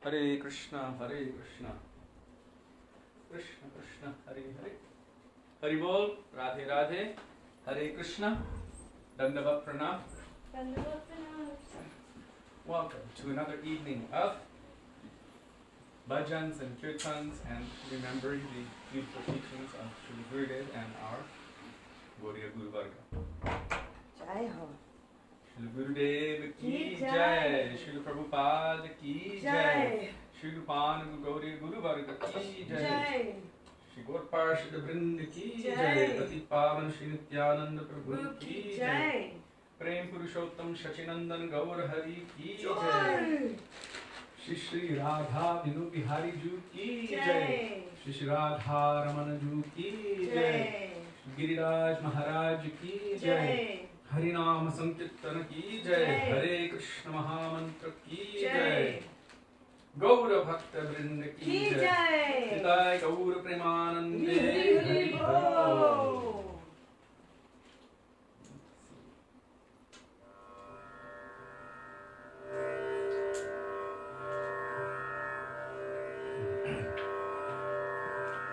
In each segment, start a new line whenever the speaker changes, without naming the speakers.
Hare Krishna, Krishna Krishna, Hare Hare. Hari Bol, Radhe Radhe, Hare Krishna, Dandavat Pranam. Welcome to another evening of bhajans and kirtans and remembering the beautiful teachings of Srila Gurudev and our Gaudiya Guru Varga.
Jai Ho.
Srila Gurudev ki jai, Srila Prabhupada ki jai, Srila Rupan Gaudiya Guru Varga ki jai, Shri Gaur Parshad Vrind ki jai, Pati Pavan Shri Nityananda Prabhu ki jai, Prem Purushottam Shachinandan Gaur Hari ki jai, Shri Shri Radha Vinu Bihari Ju ki jai, Shri Shri Radha Ramana Ju ki jai, Giriraj Maharaj ki jai, Harinam Sankirtan ki jai, Hare Krishna Mahamantra ki jai, Gaura Bhakta Vrinda ki jai, Nitai Gaura Premanande Hari Bol.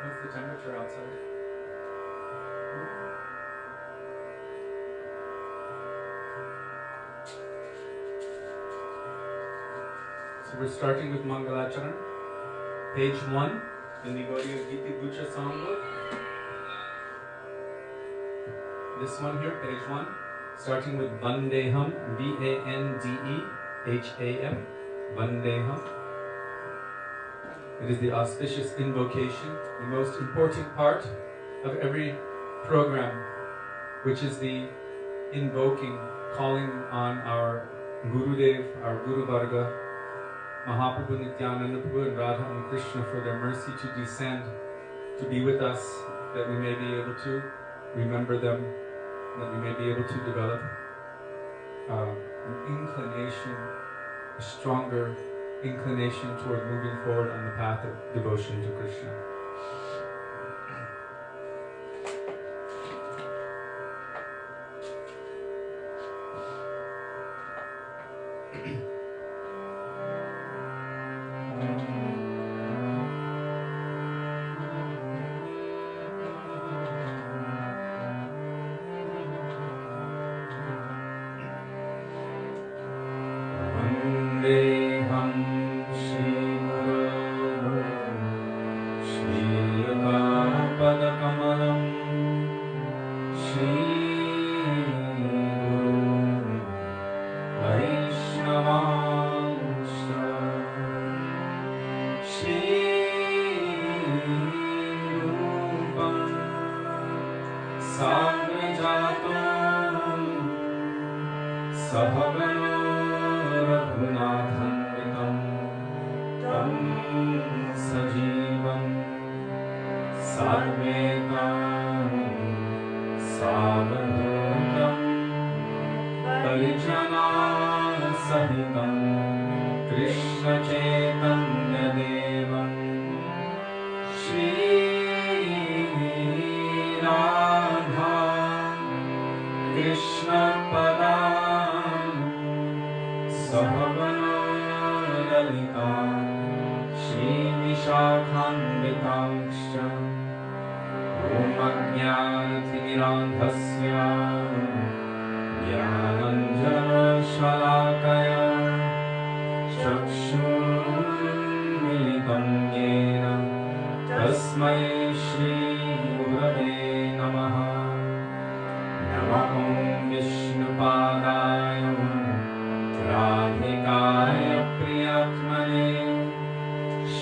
What's the temperature outside? So we're starting with Mangalacharan, page 1 in the Gaudiya Giti Gucha songbook. This one here, page 1, starting with Vandeham, Vandeham, Vandeham. It is the auspicious invocation, the most important part of every program, which is the invoking, calling on our Gurudev, our Guru Varga, Mahaprabhu, Nityananda Prabhu, and Radha and Krishna for their mercy to descend, to be with us, that we may be able to remember them, that we may be able to develop an inclination, a stronger inclination toward moving forward on the path of devotion to Krishna.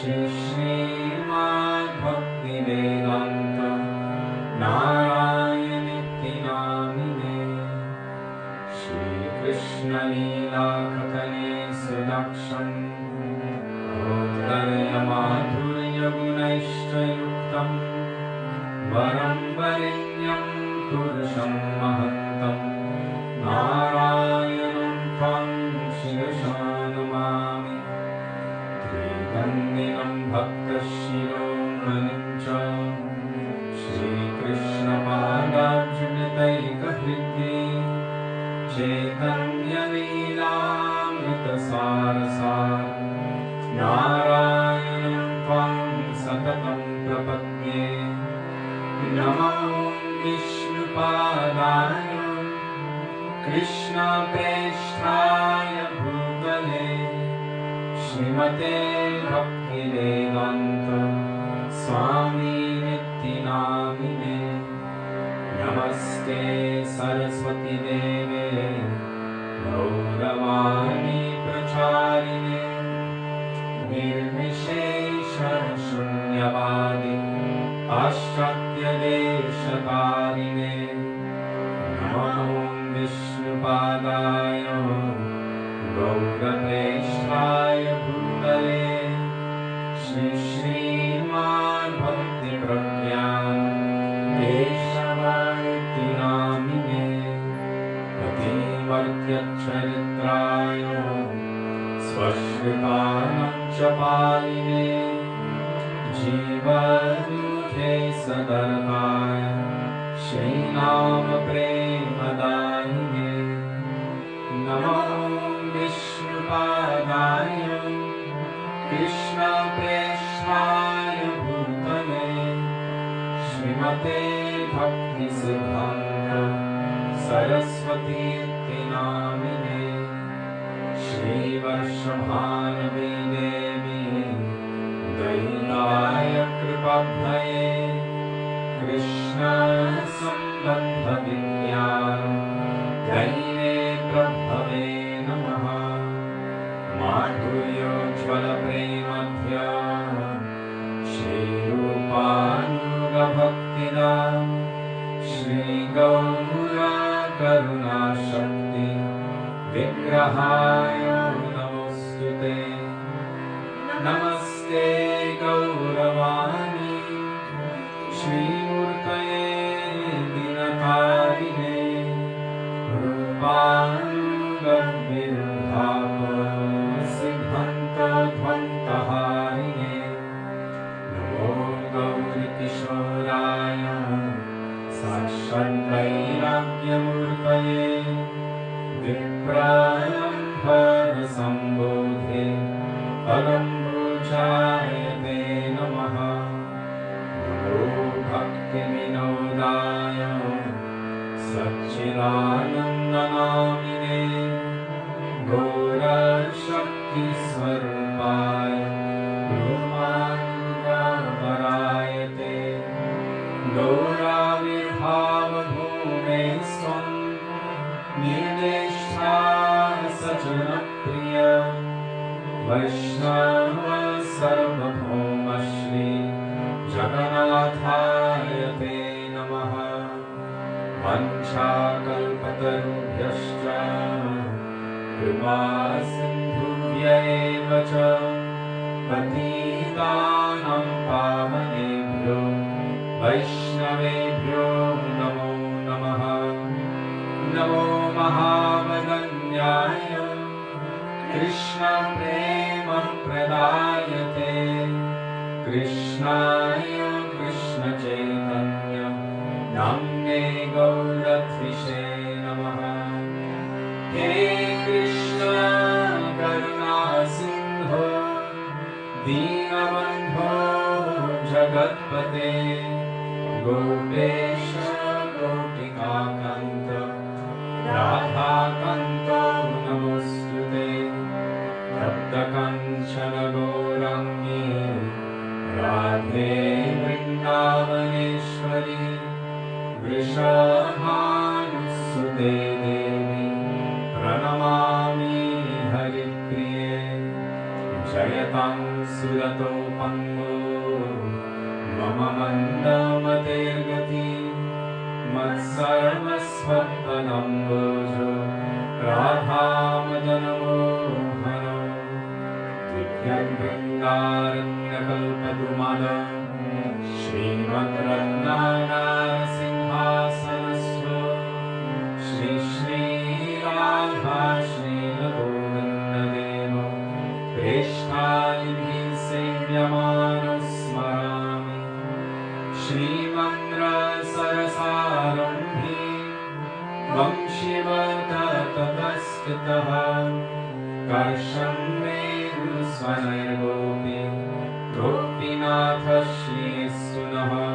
Srimad Bhaktivedanta Narayan Namine Shri Krishna Leela Katane Sudaksham Rudaya Madhurya Gunaishta Yuktam Varam Varinyam Purusham Mahantam Narayanam Tvam Shirashanamami Vandinam Bhakta Shiromanincha Shri Krishna Padajunitaika Hridhi Chaitanya Leela Amrita Sarasar Krishna Preshthaya Bhutale Srimate Bhaktivedanta Swami Niti Namine Namaste Saraswati Deve Gauravani Pracharine Nirvishesha Shunyavadi Ashtratya Deshakarine Namo Vishnupadaya Gaurapreshthaya Bhutale Shri Srimad Bhakti Pragyan Keshavayati Namine Pativartya Charitraya Swashritanam Chapaline Jivadukhe Sadartaya Shri Nama Premadayine Namo Vishnupadaya Krishna Preshthaya Bhutale Srimate Bhakti Siddhanta Saraswati Iti Namine Shri Varshabhanavi Devi Daitaya Kripabhaye Krishna Sambandha Vidyam Daine Prabhave Namaha Madhuryo Jvala Premadhya Shri Rupanuga Bhaktida Shri Gaura Karuna Shakti Vigrahaya Namostute Namaste Gauravani Shri Murtaye Dinakarine Rupanuga Virbhava Siddhanta Dvantaharine Namo Gauri Kishoraya Sakshat Vairagya Murtaye Vipralambhara Sambodhe Parambrujayate Namaha Namo Bhakti Vinodaya Satchidanandanamine Gaura Shakti Swarupaya Brahmanga Varayate Gaura Virbhava Bhume Swam Nirdeshta Sajana Priya Vaishnava Sarvabhauma Shri Jagannathaya Te Namaha Vancha Kalpatarubhyascha Kripa Sindhubhya eva cha Patitanam Pavanebhyo Vaishnavebhyo Namo Namaha Namo Mahavadanyaya Krishna Prema Pradayate Krishnaya Krishna Chaitanya Namne Gauratvishe Namaha He Krishna Karuna Sindho Dinabandho Jagatpate Gopesha Gotika Kanta Radha Kanto Namostute Tapta Kanchana Gaurangi Radhe Vrindavaneshwari Vrishabhanusute Devi Pranamami Haripriye Jayatam Surato Pango Mama Mandamatergati Matsarvasvatanambojo Radha Madanamo Vrindaranya Srimad Ratnagara Simhasanasva Shri Shri Radha Srila Govinda Deva Preshthalihi Sevyamano Smarami Shri Mandra Sarasarambhi Vamshivata Tataskitaha Karsham Vedu Svanargopi Gopinatha Shri Sunaha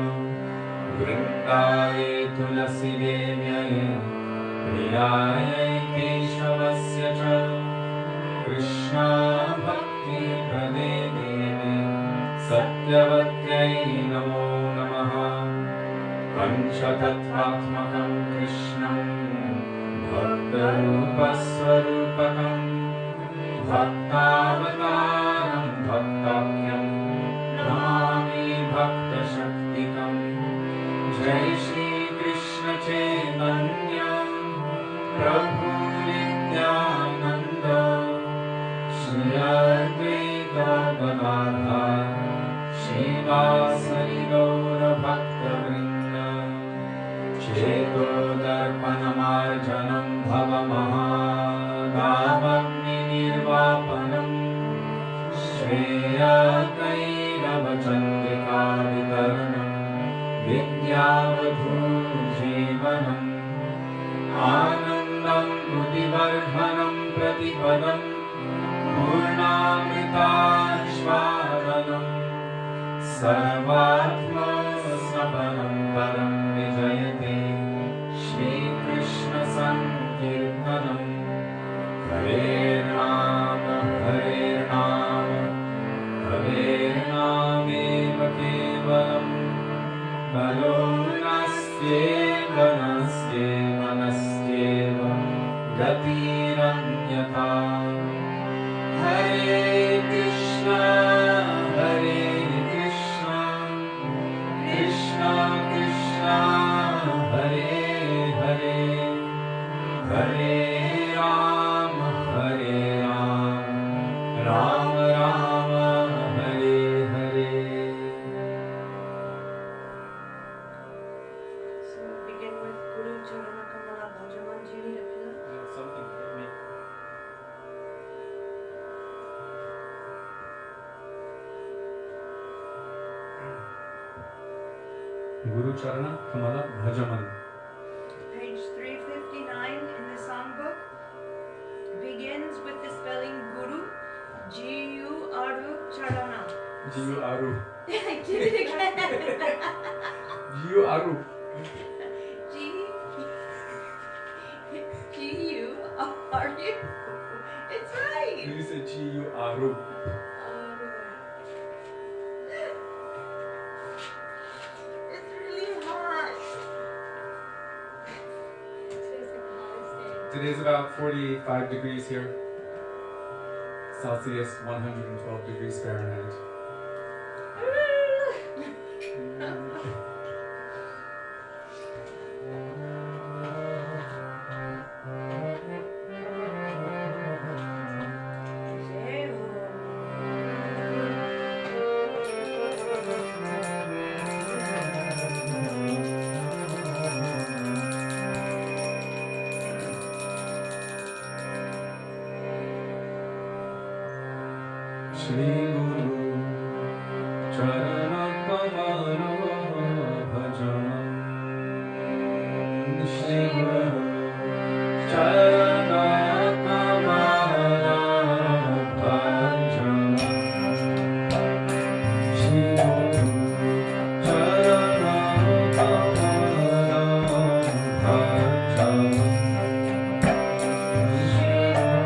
Vrindaye Tulasi Devyaye Priyaye सत्यवत्यै नमो नमः पंचतत्त्वात्मकं कृष्णं भक्तरूपस्वरूपकं भक्तावतारं भक्ताख्यं नमामि भक्तशक्तिकं जय श्री कृष्ण चैतन्य प्रभु नित्यानंद श्री अद्वैत गदाधर श्रीवासरि गौर भक्तवृंद चेतोदर्पणमार्जनं भवमहागामग्निर्वापनं श्रेयकैरवचन्द्रिकावितरणं विद्यावधूजीवनम् आनन्दं बुद्धिवर्धनं प्रतिपदं पूर्णामृतास्वादनं सर्वात्मस्नपनं परं विजयते श्रीकृष्णसङ्कीर्तनं हरेर्नाम हरेर्नामेव केवलं कलो नास्त्येव नस्त्येव गतिरन्यथा हरे Krishna Krishna Krishna Hare Hare Hare Ram Ram Ram Hare Hare.
So begin with Guru Charana Kamala Bhajaman. Do you need a pillow?
Something for me. Guru Charana Kamala Bhajaman.
Page 359 in the songbook begins with the spelling Guru, G-U-R-U Charana.
G-U-R-U.
I did it again.
G-U-R-U.
G-U-R-U. It's right.
You said G-U-R-U.
It's really hot.
Today's about 45 degrees here. Celsius, 112 degrees Fahrenheit. Shri Guru Charana Kamala Bhajaman. Shri Guru Charana Kamala Bhajaman. Shri Guru Charana Kamala Bhajaman. Shri Guru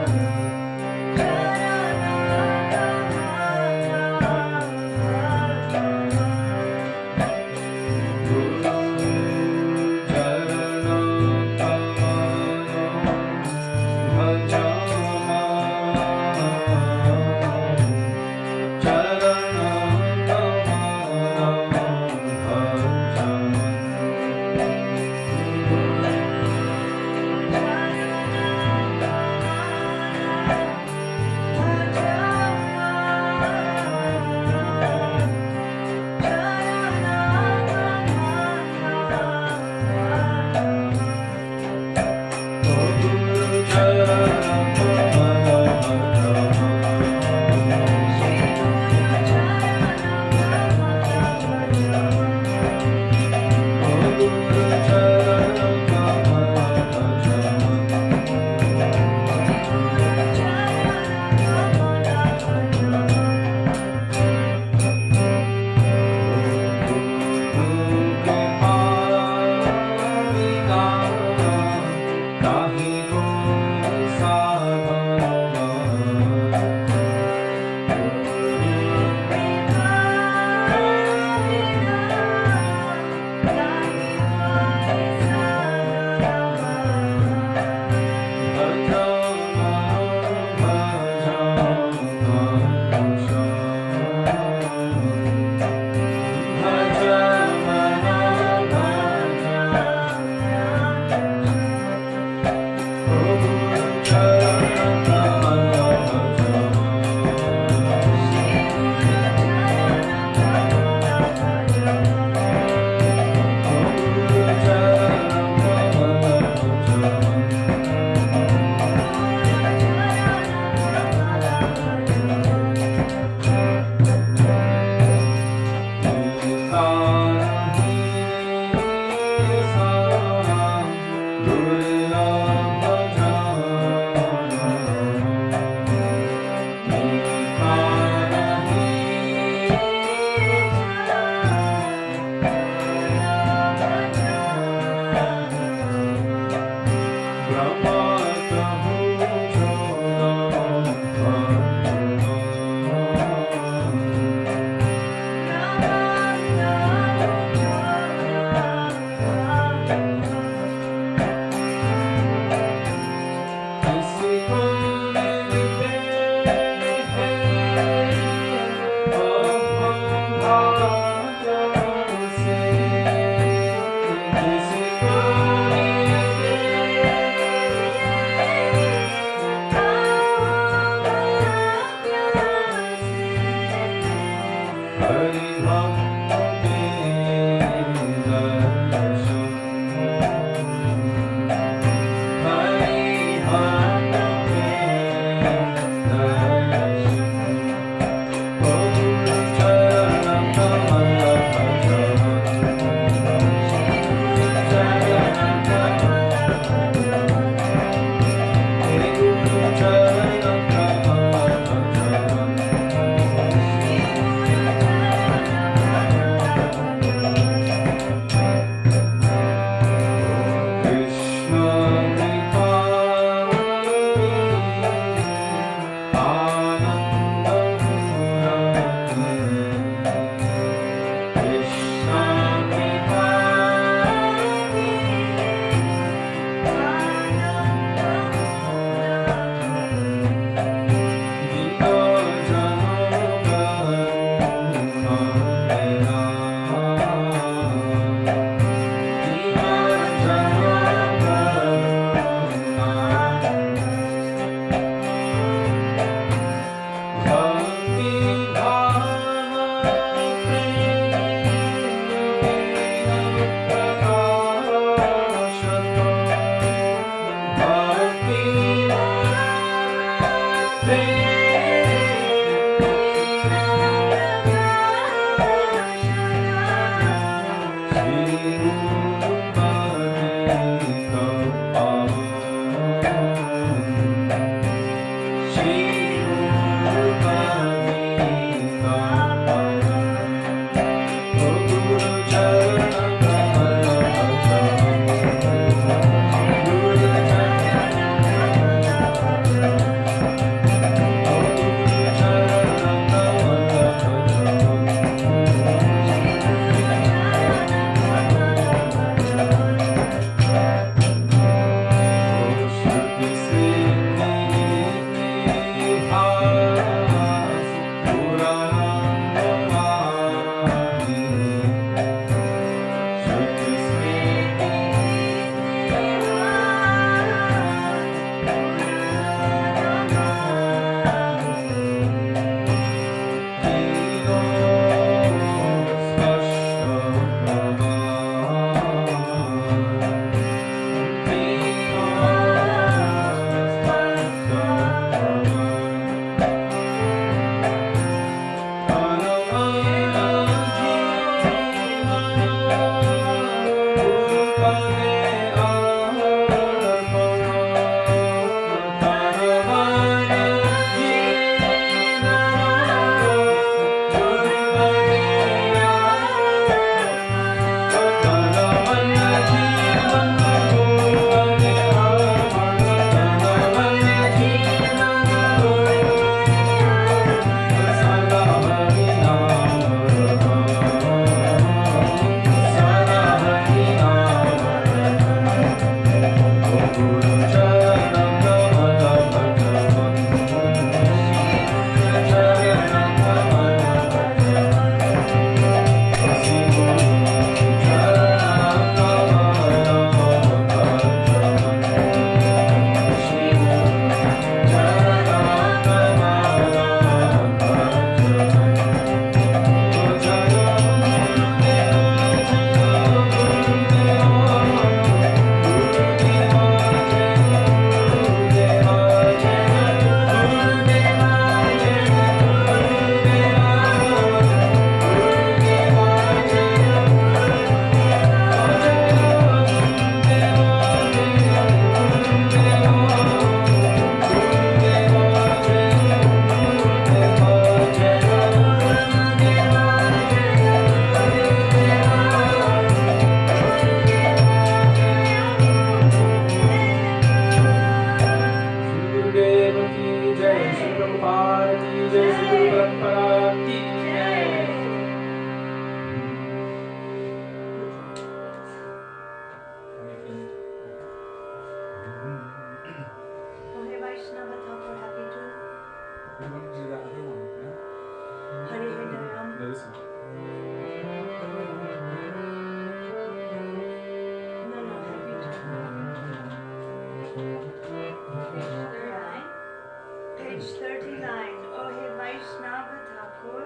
Page 39. O he Vaisnava Thakur.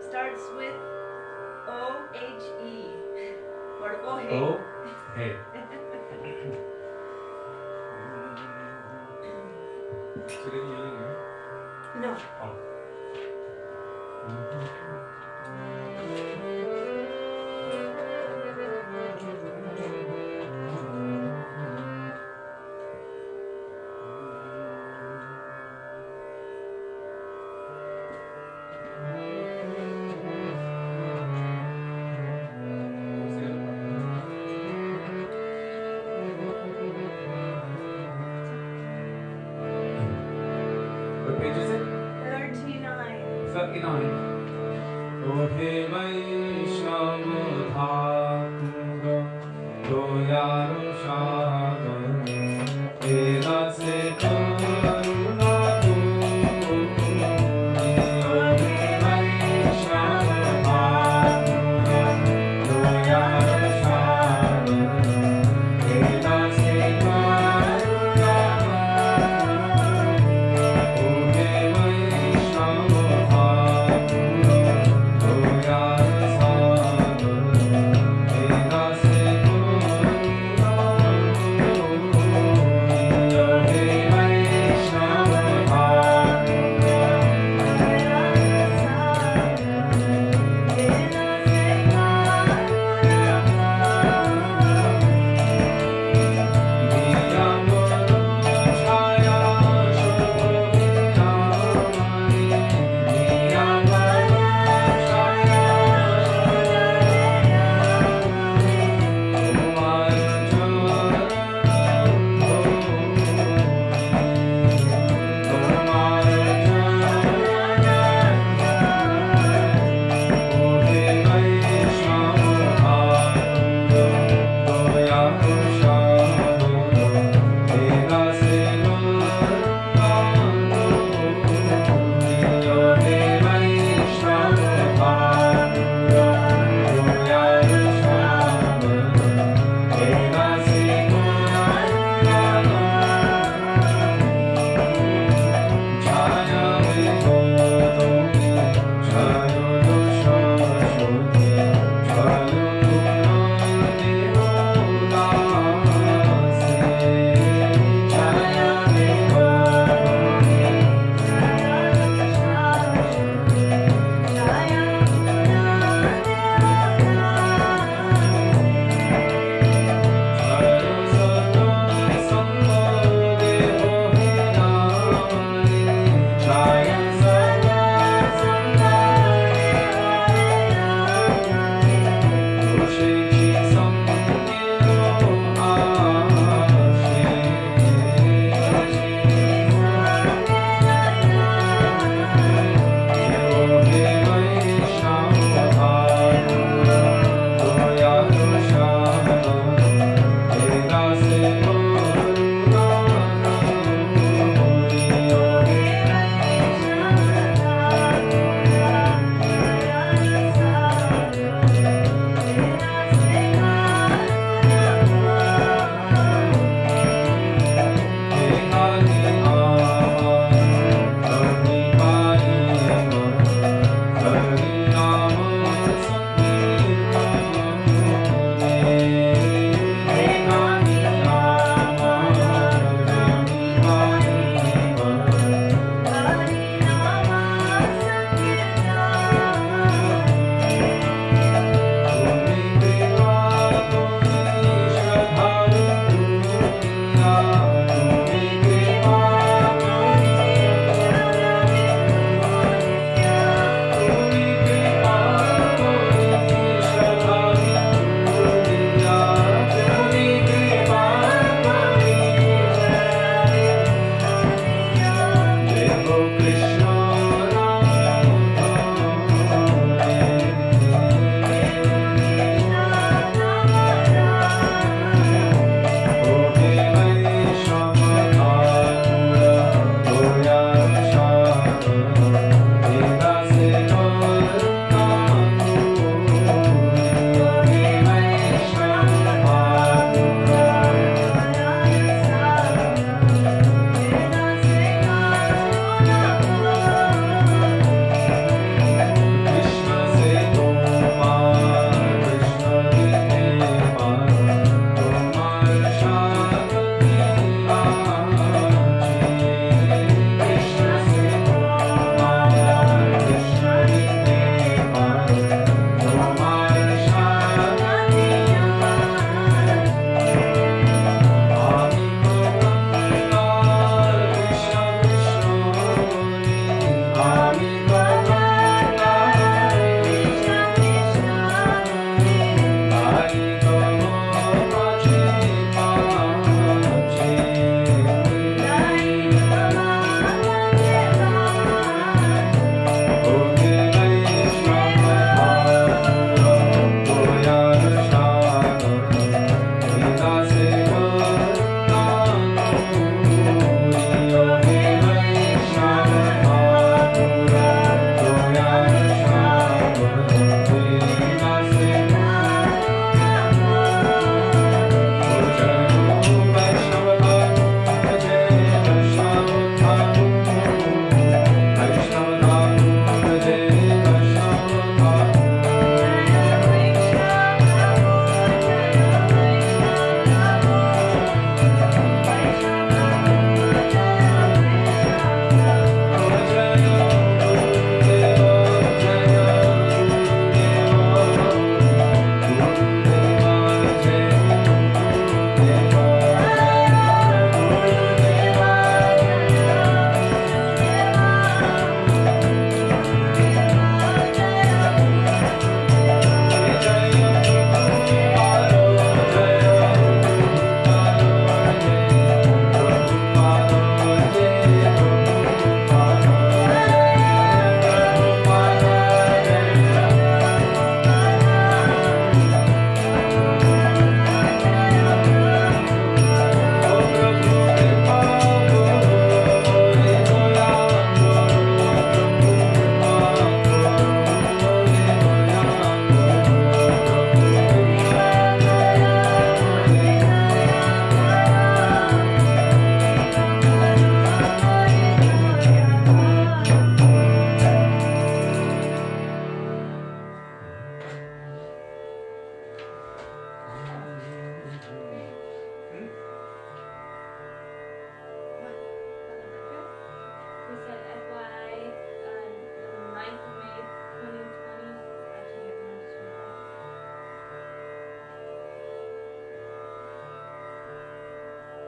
Start starts with O-H-E. Or O-H.
Oh, hey.
Sudevi, you leading, right?
No.
Oh. What page is it?
39.
39. Oh, hey, Vaishnava Thakur, Doyaro Shagar, Ela se karuna tu, oh, hey, Vaishnava Thakur, Doyaro Shagar, Ela se karuna tu. Oh,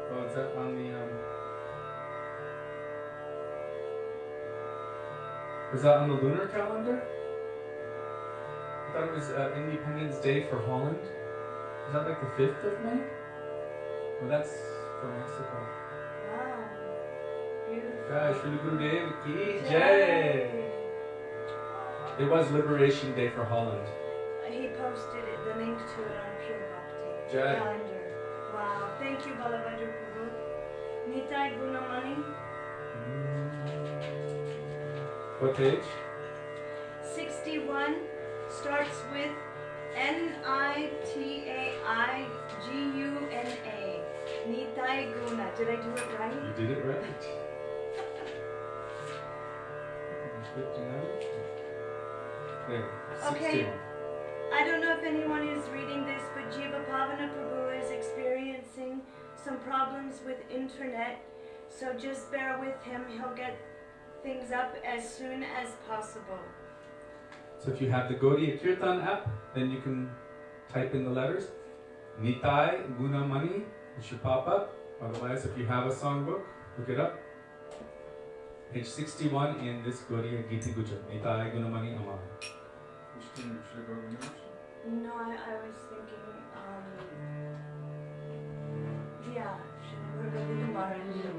Oh, is that on the is that on the lunar calendar? I thought it was Independence Day for Holland. Is that like the 5th of May? Well, that's for Mexico.
Wow. Beautiful.
Jai Srila Gurudev ki Jai. It was Liberation Day for Holland.
He posted it, the link to it on Pure Bhakti
Jai.
calendar. Wow. Thank you, Balabhadra Prabhu. Nitai Gunamani.
What page?
61 starts with Nitaiguna. Nitai Guna. Did I do it right?
You did it right. 59. There.
Okay.
61.
I don't know if anyone is reading this, but Jiva Pavana Prabhu is experiencing some problems with internet, so just bear with him. He'll get things up as soon as possible.
So if you have the Gaudiya Kirtan app, then you can type in the letters. Nitai Gunamani, it should pop up. Otherwise, if you have a songbook, look it up. Page 61 in this Gaudiya Gita Guja. Nitai Gunamani Amar. Which team should I go to next?
No, I was thinking, yeah, Srila Maharaja.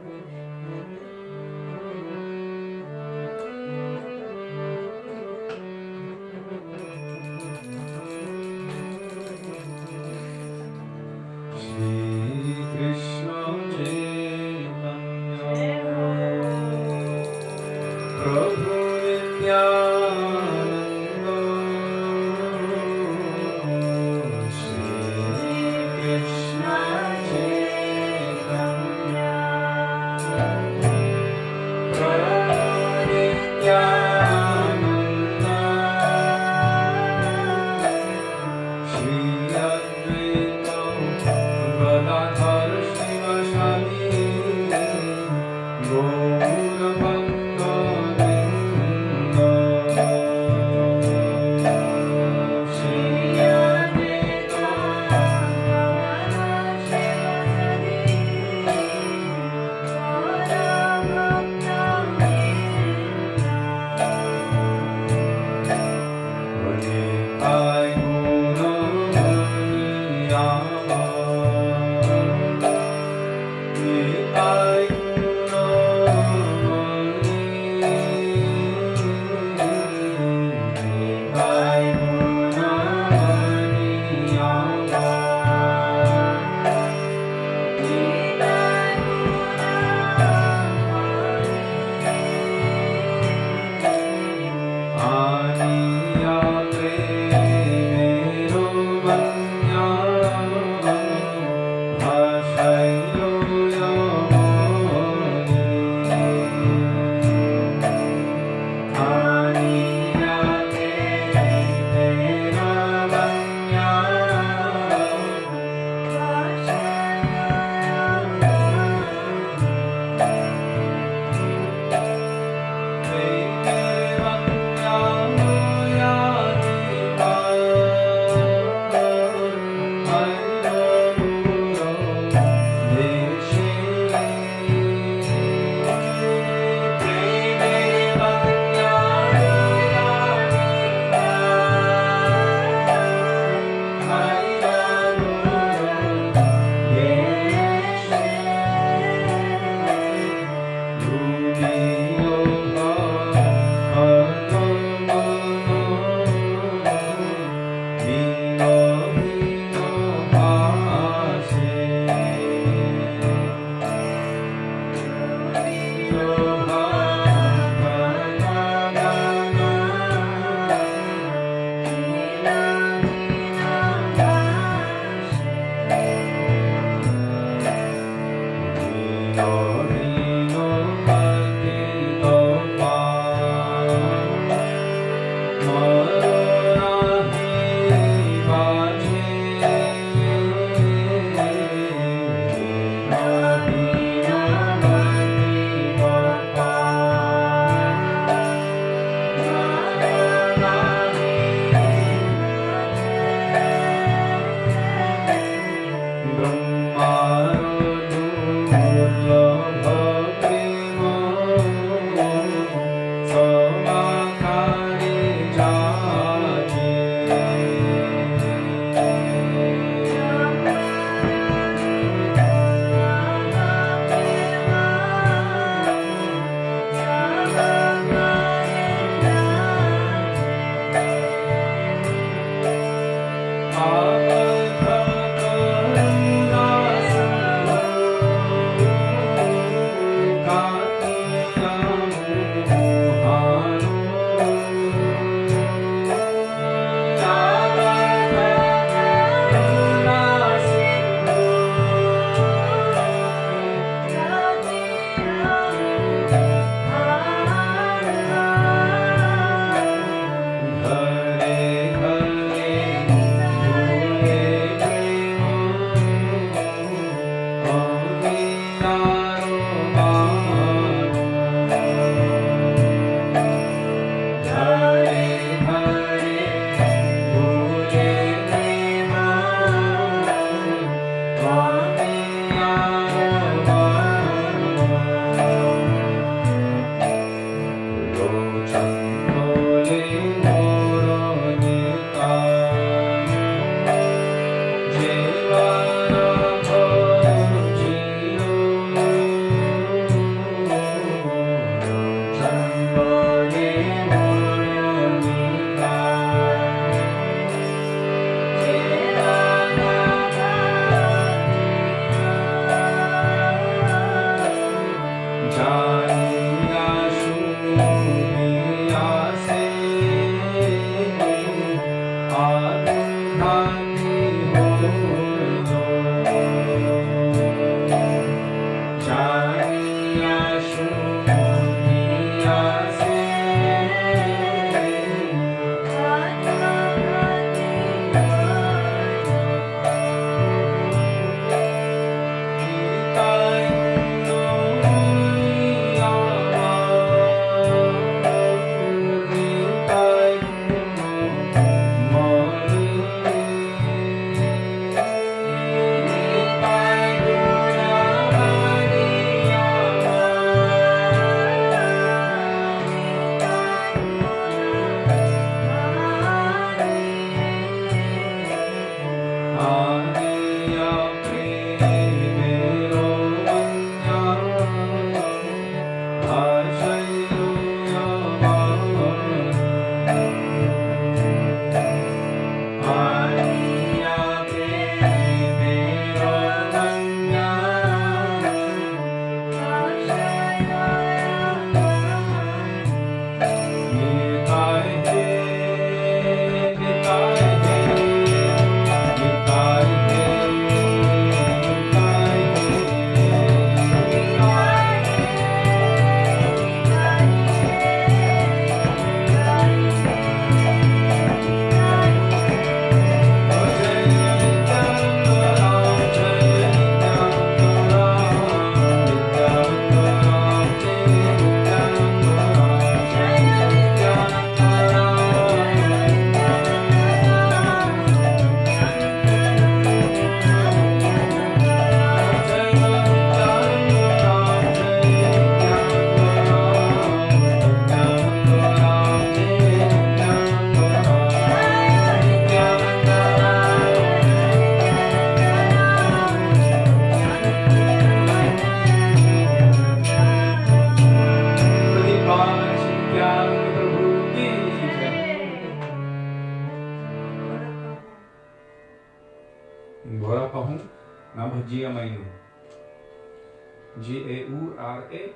G-A-U-R-A,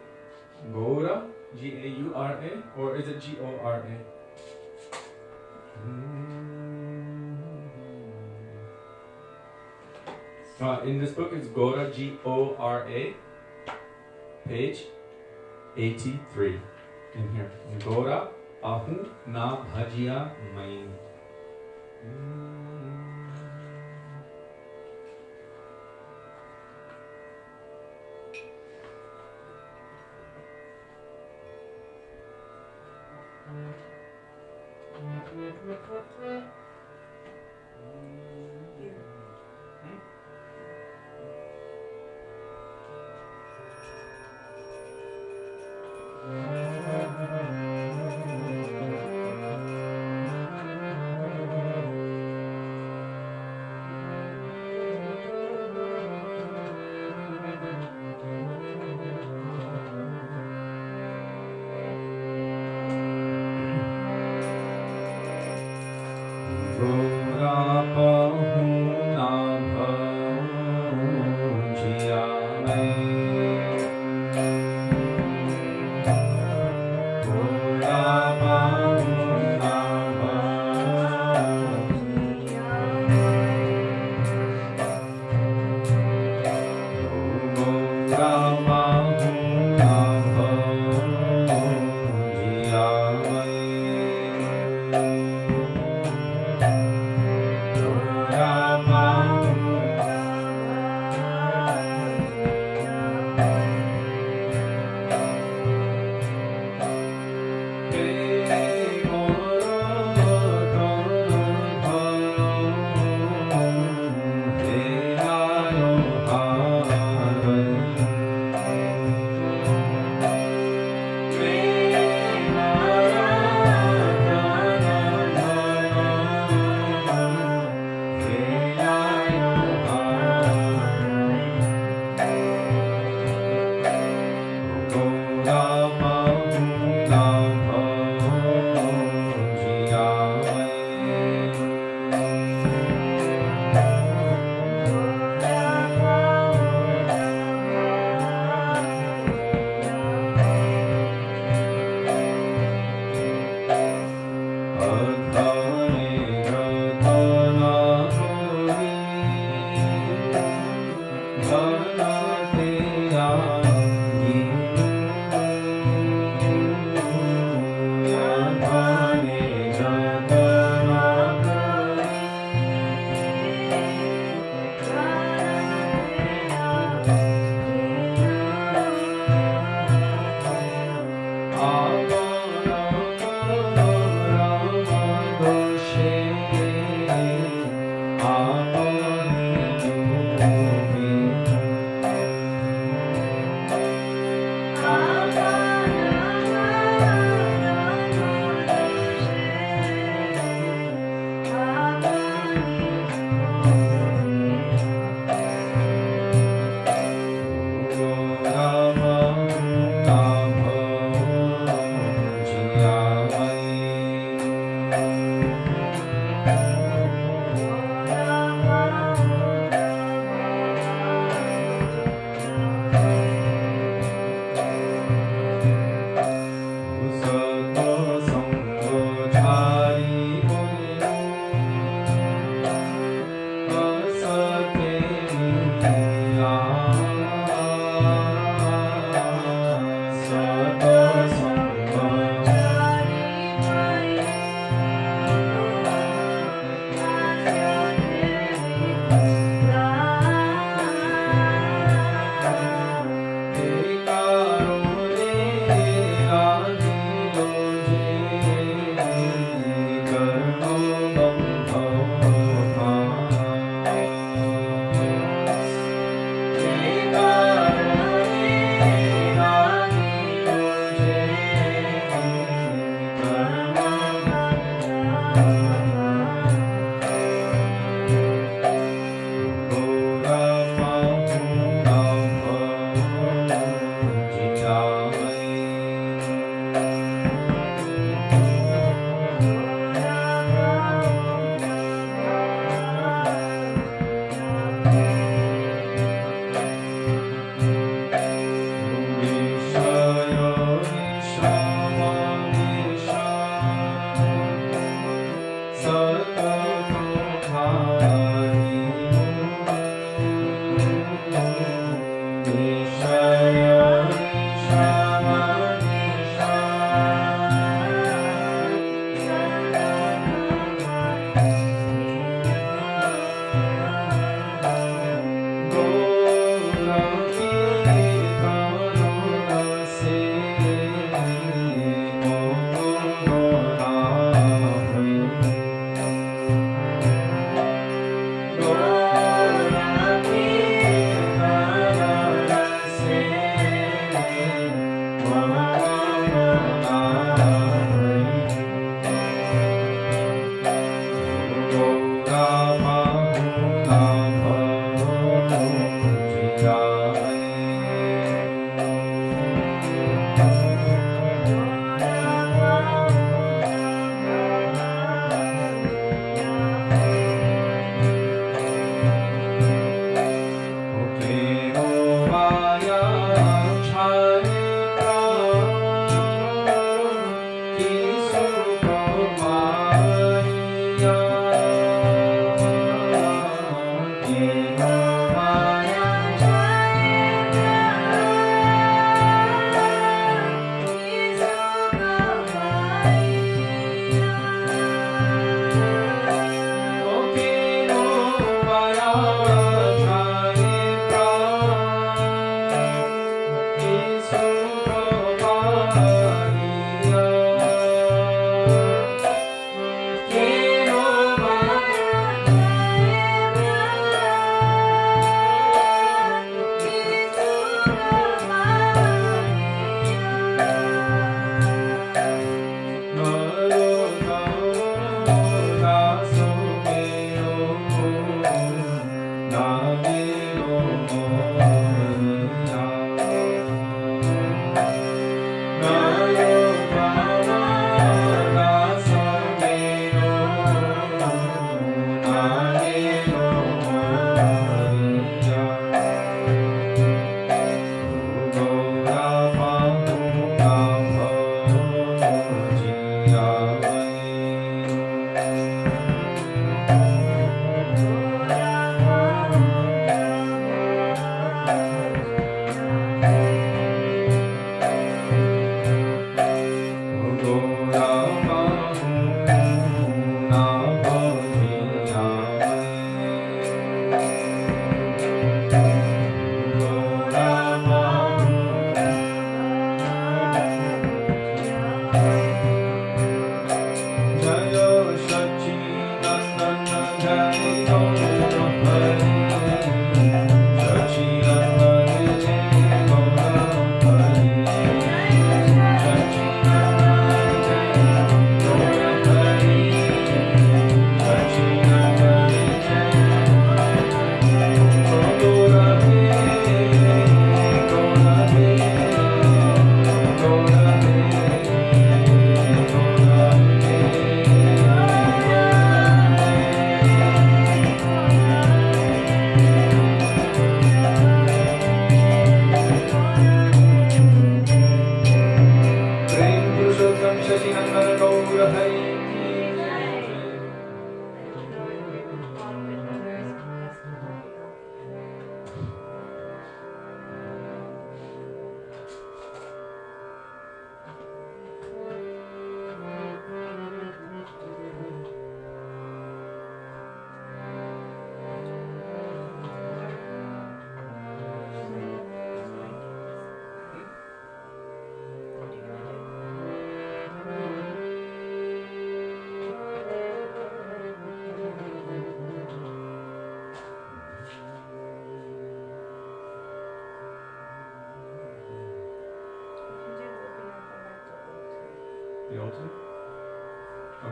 Gaura, G-A-U-R-A, or is it G-O-R-A? In this book it's Gaura, G-O-R-A, page 83 in here. Gaura,
ahun na bhajiya mai.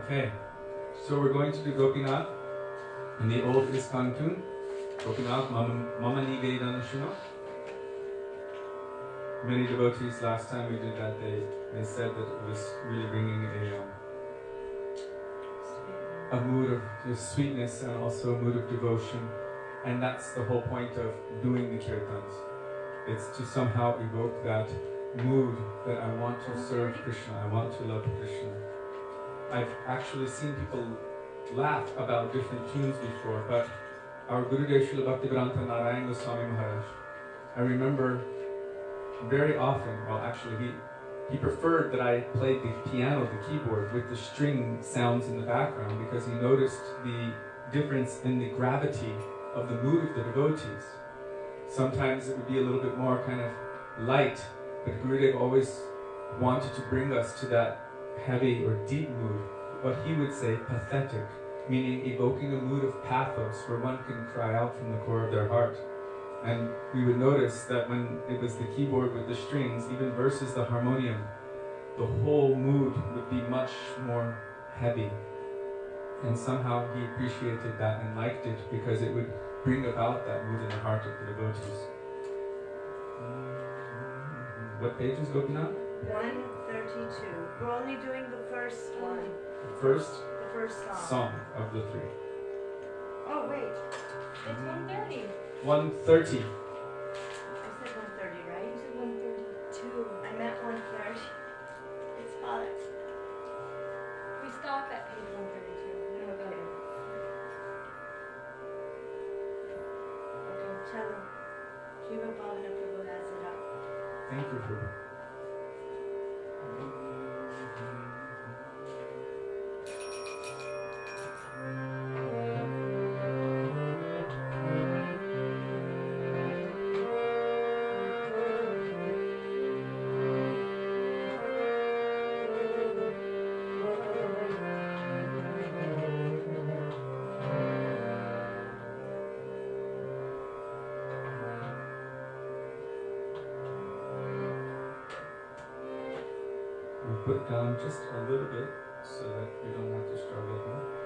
Okay, so we're going to do Gopinath in the old ISKCON tune. Gopinath Mama Nivedana Shuna. Many devotees last time we did that, they said that it was really bringing a mood of just sweetness and also a mood of devotion. And that's the whole point of doing the kirtans. It's to somehow evoke that mood that I want to serve Krishna, I want to love Krishna. I've actually seen people laugh about different tunes before, but our Gurudev Srila Bhaktivedanta Narayan Goswami Maharaja, I remember very often, well actually he preferred that I played the piano, the keyboard, with the string sounds in the background because he noticed the difference in the gravity of the mood of the devotees. Sometimes it would be a little bit more kind of light, but Gurudev always wanted to bring us to that heavy or deep mood, what he would say pathetic, meaning evoking a mood of pathos where one can cry out from the core of their heart. And we would notice that when it was the keyboard with the strings, even versus the harmonium, the whole mood would be much more heavy. And somehow he appreciated that and liked it because it would bring about that mood in the heart of the devotees. What page is Gopinath?
132. We're only doing the first one.
The first
song
of the three.
Oh, wait.
It's 1:30.
130.
I said 130, right? You said 132. I meant 130. It's Father.
We stop at page 132.
Okay. cello. Jiva Bhavana Prabhu has it up.
Thank you, Prabhu. Put it down just a little bit so that we don't have to struggle here.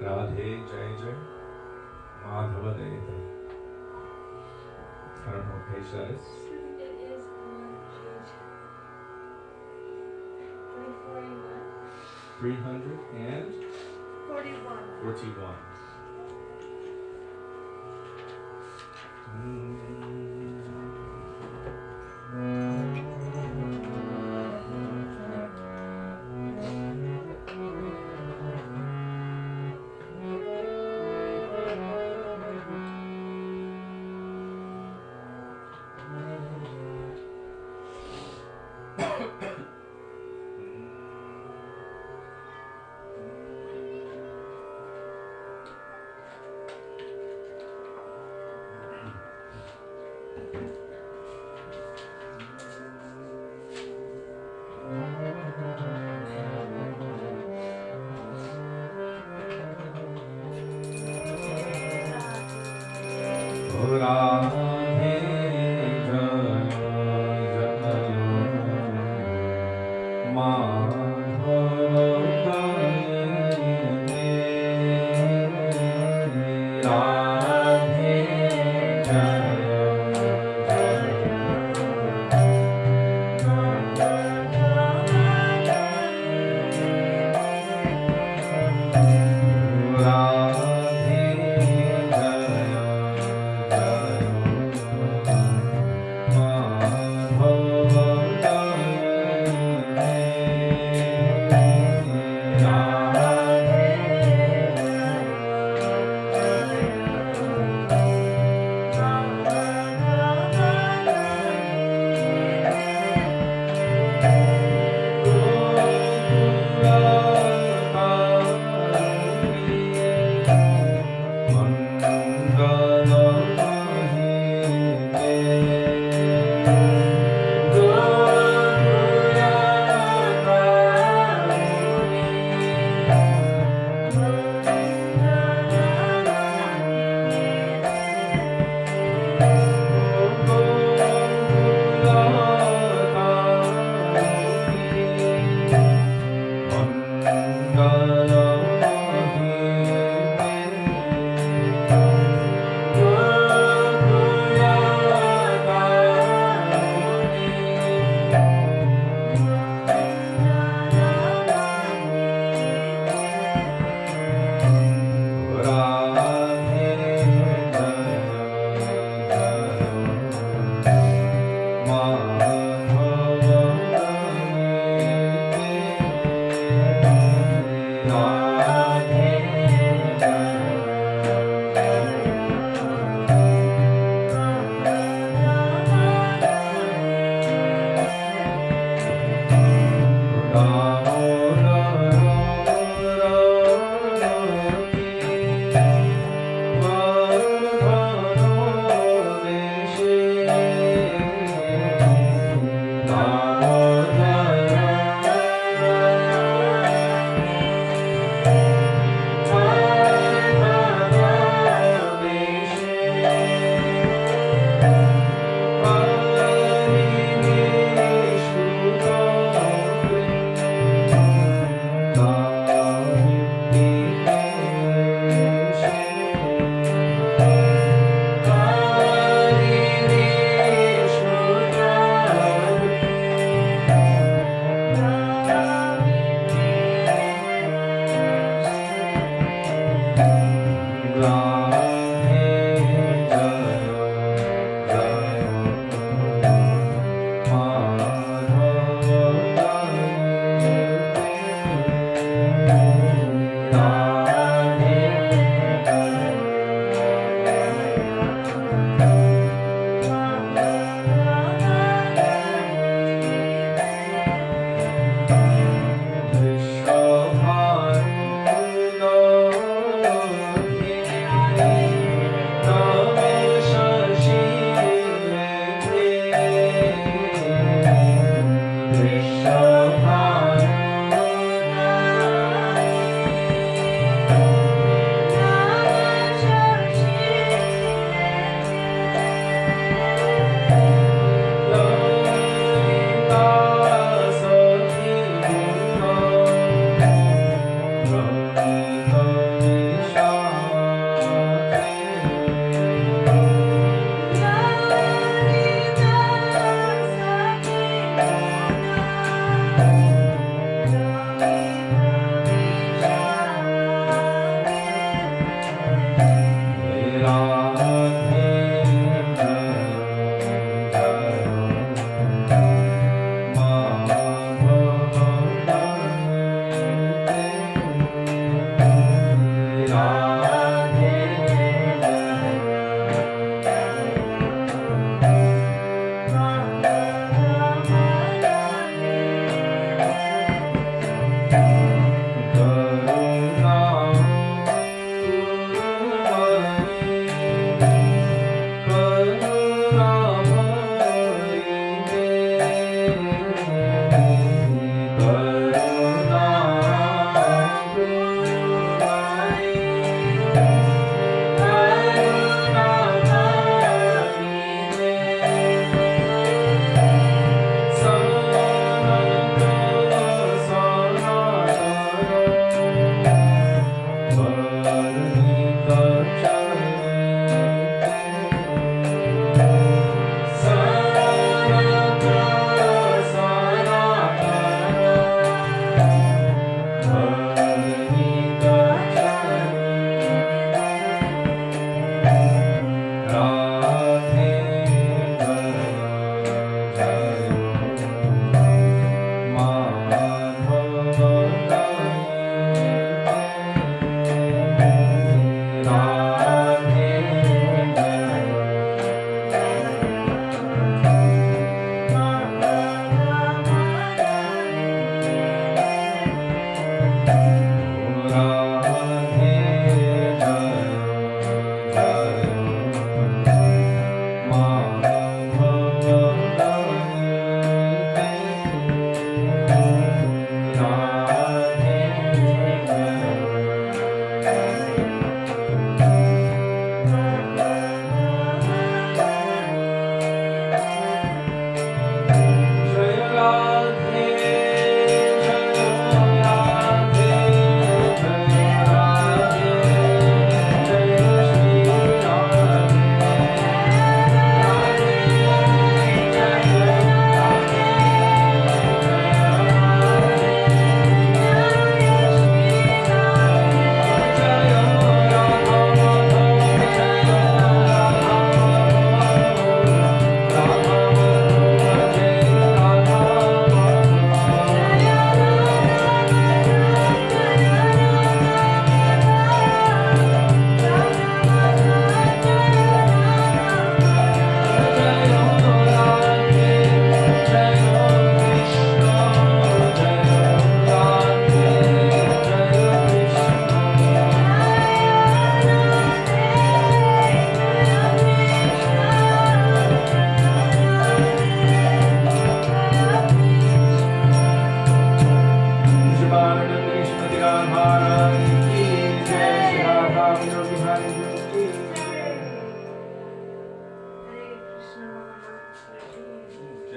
Radhe Jai Jai Madhava Deva. I don't know what page that is.
It is on page 341.
41.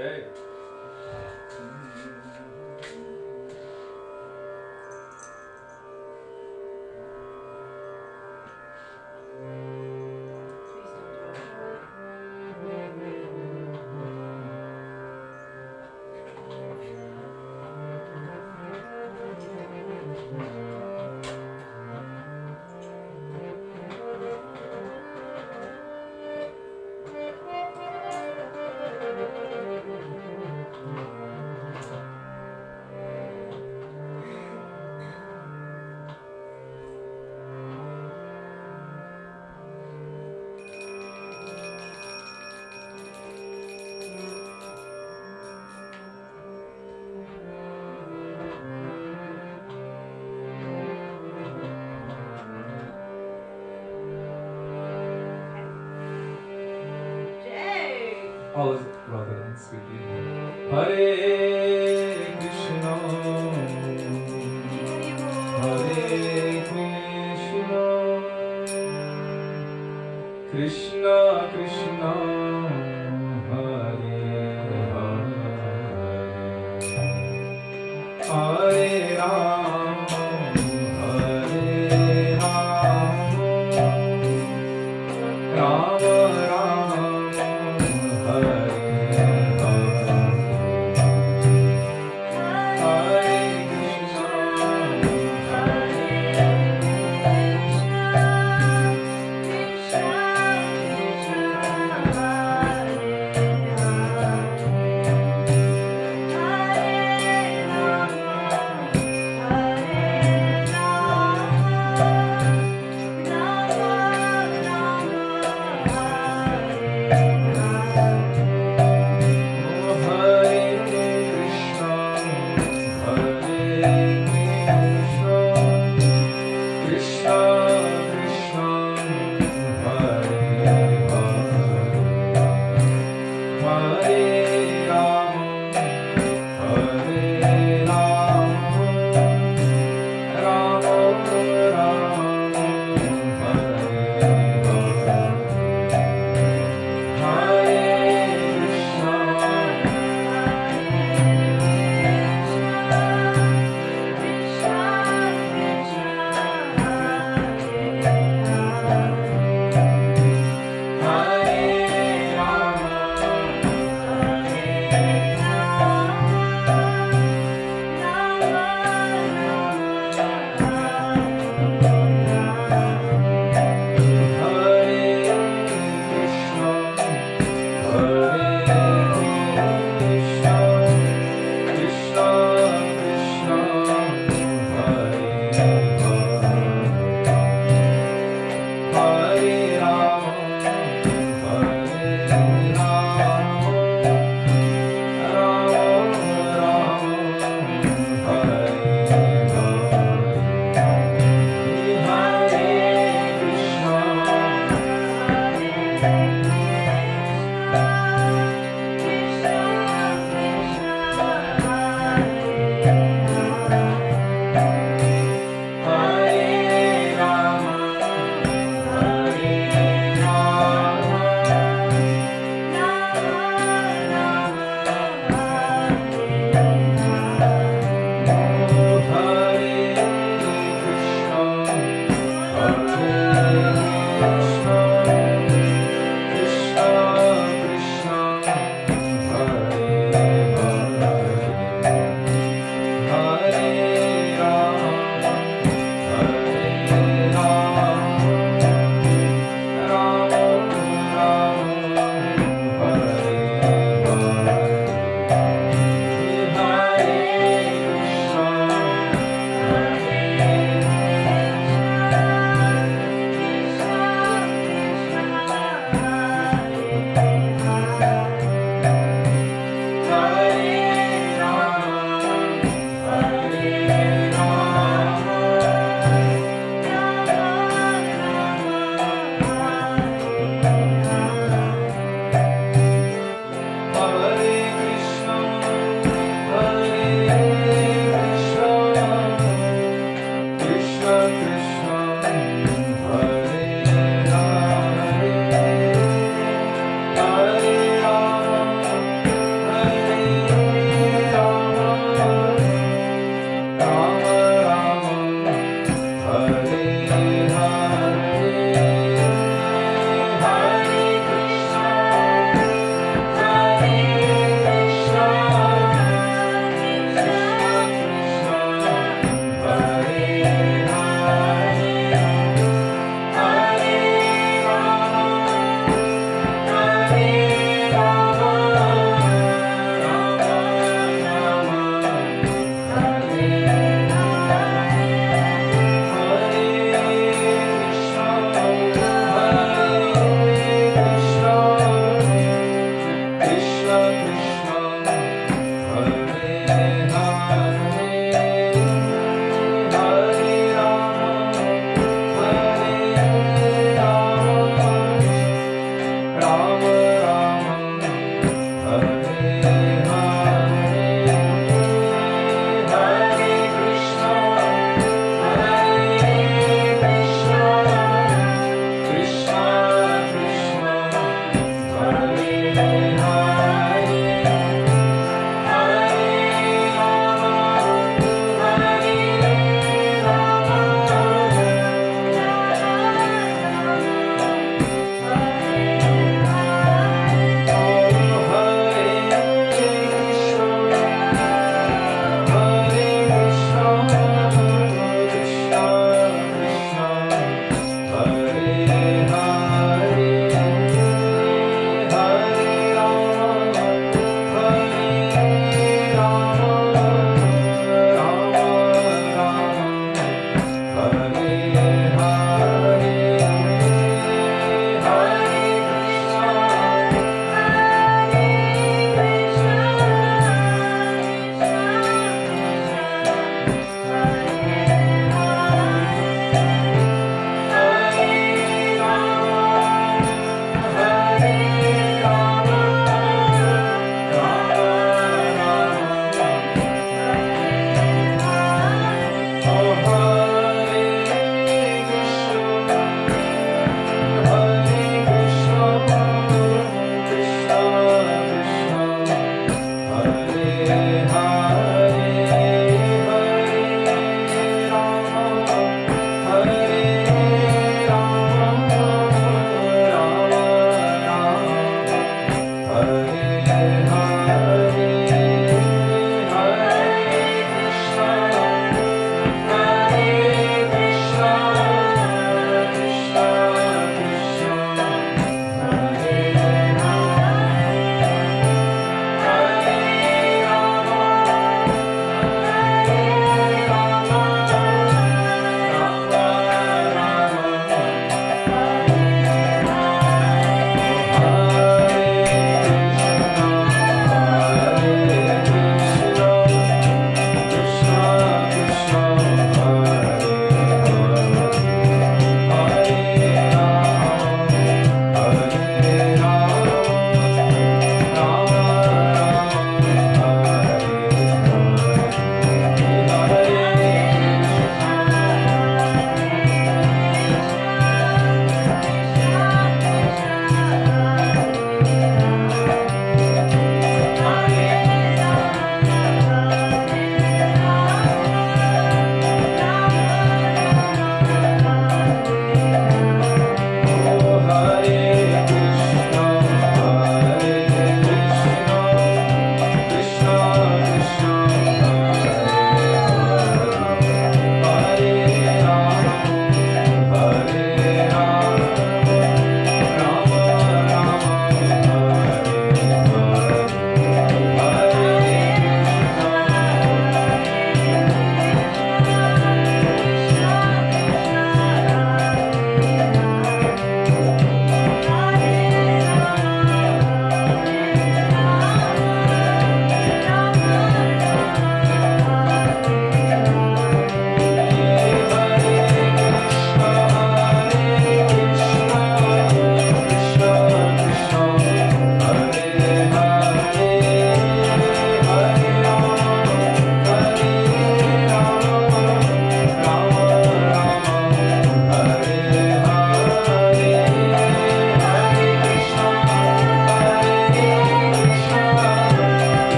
Jai.
All is well done, sweetie. Hare Krishna, Hare Krishna, Krishna Krishna, Hare Hare, Hare Ram, Hare Ram, Ram Ram, Hare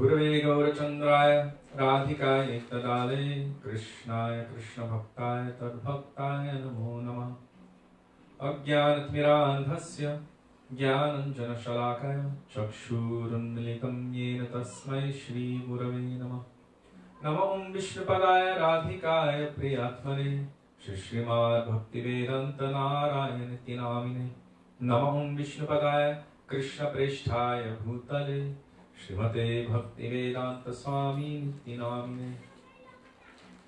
Gurave Gaurachandraya Radhikaya Tadale Krishnaya Krishna Bhaktaya Tadbhaktaya Namo Namah Ajnanatmirandhasya Jnananjana Shalakaya Chakshurunmilitam Yena Tasmai Shri Gurave Namah Namo Vishnupadaya Radhikaya Priyatmane Srimad Bhaktivedanta Narayan Tinamine Namo Vishnupadaya Krishna Presthaya Bhutale Srimate Bhaktivedanta Swami Tinamine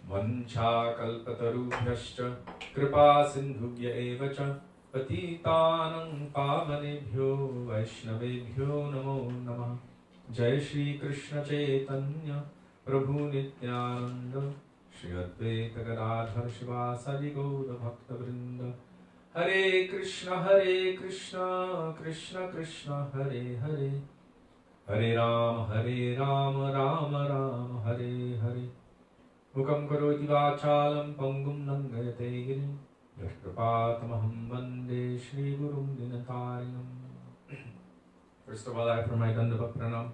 Vancha Kalpatarubhyascha Kripa Sindhubhya Evacha Patitanang Pavanebhyo Vaishnavebhyo Namo Namah Jai Shri Krishna Chaitanya Prabhu Nityananda Shri Advaita Gadadhar Shivasadi Gauda Bhakta Vrinda Hare Krishna Krishna Krishna Hare Hare Hare Rama Rama Rama Hare Hare Mukam karoti vachalam pangum nangayate girim Yashkrapatamaham vande Shri Gurum Dinatarinam. First of all, I offer my Dandava Pranam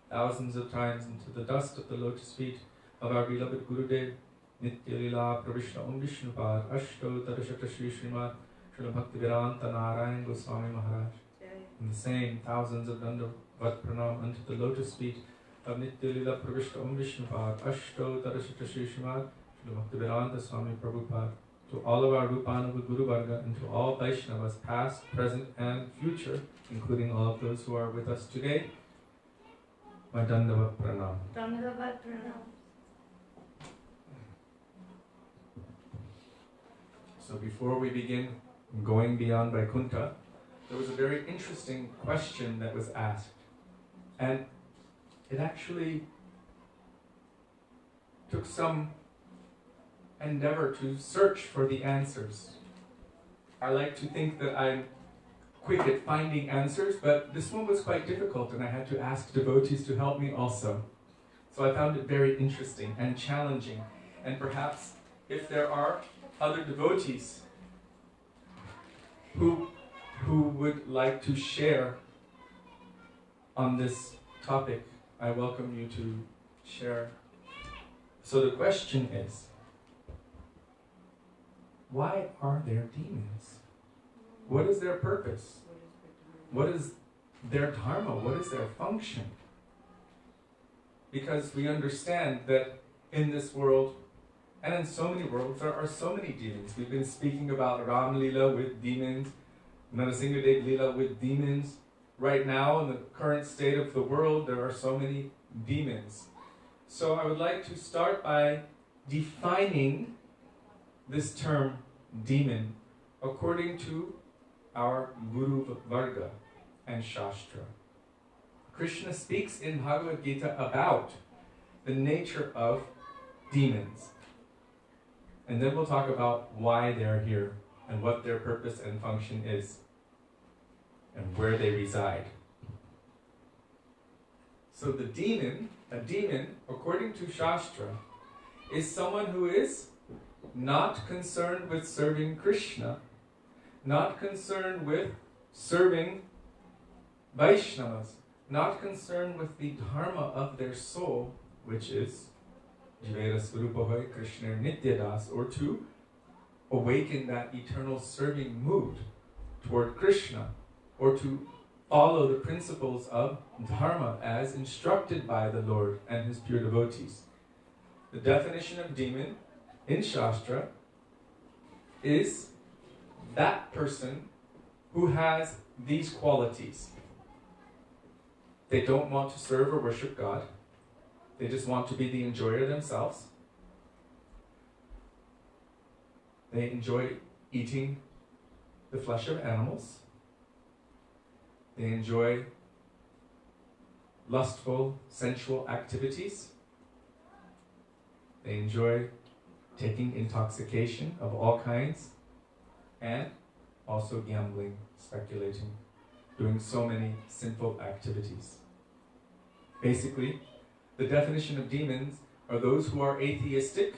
thousands of times into the dust of the lotus feet of our beloved Gurudev, Nitya Lila Pravishna Vishnupad, Astottara Shri Srimad, Srila Bhaktivedanta Narayan Goswami Maharaja. And the same thousands of Dandavat Pranam unto the lotus feet of Nitya Lila Pravishna Vishnupad, Astottara Shri Srimad, Srila Bhaktivedanta Swami Prabhupada. To all of our Rupanuga Guru Varga and to all Vaishnavas, past, present, and future, including all of those who are with us today, my Dandavat Pranam.
Dandavat Pranam.
So before we begin going beyond Vaikuntha, there was a very interesting question that was asked. And it actually took some endeavor to search for the answers. I like to think that I'm quick at finding answers, but this one was quite difficult and I had to ask devotees to help me also. So I found it very interesting and challenging. And perhaps if there are other devotees who would like to share on this topic, I welcome you to share. So the question is, why are there demons? What is their purpose? What is their dharma? What is their function? Because we understand that in this world, and in so many worlds, there are so many demons. We've been speaking about Ram Lila with demons, Narasimhadev Lila with demons. Right now, in the current state of the world, there are so many demons. So I would like to start by defining this term demon according to our Guru Varga and Shastra. Krishna speaks in Bhagavad Gita about the nature of demons. And then we'll talk about why they're here and what their purpose and function is and where they reside. So a demon, according to Shastra, is someone who is not concerned with serving Krishna, not concerned with serving Vaishnavas, not concerned with the dharma of their soul, which is Jivera Swarupahoy Krishna Nityadas, or to awaken that eternal serving mood toward Krishna, or to follow the principles of dharma as instructed by the Lord and his pure devotees. The definition of demon in Shastra is that person who has these qualities. They don't want to serve or worship God. They just want to be the enjoyer themselves. They enjoy eating the flesh of animals. They enjoy lustful, sensual activities. They enjoy taking intoxication of all kinds, and also gambling, speculating, doing so many sinful activities. Basically, the definition of demons are those who are atheistic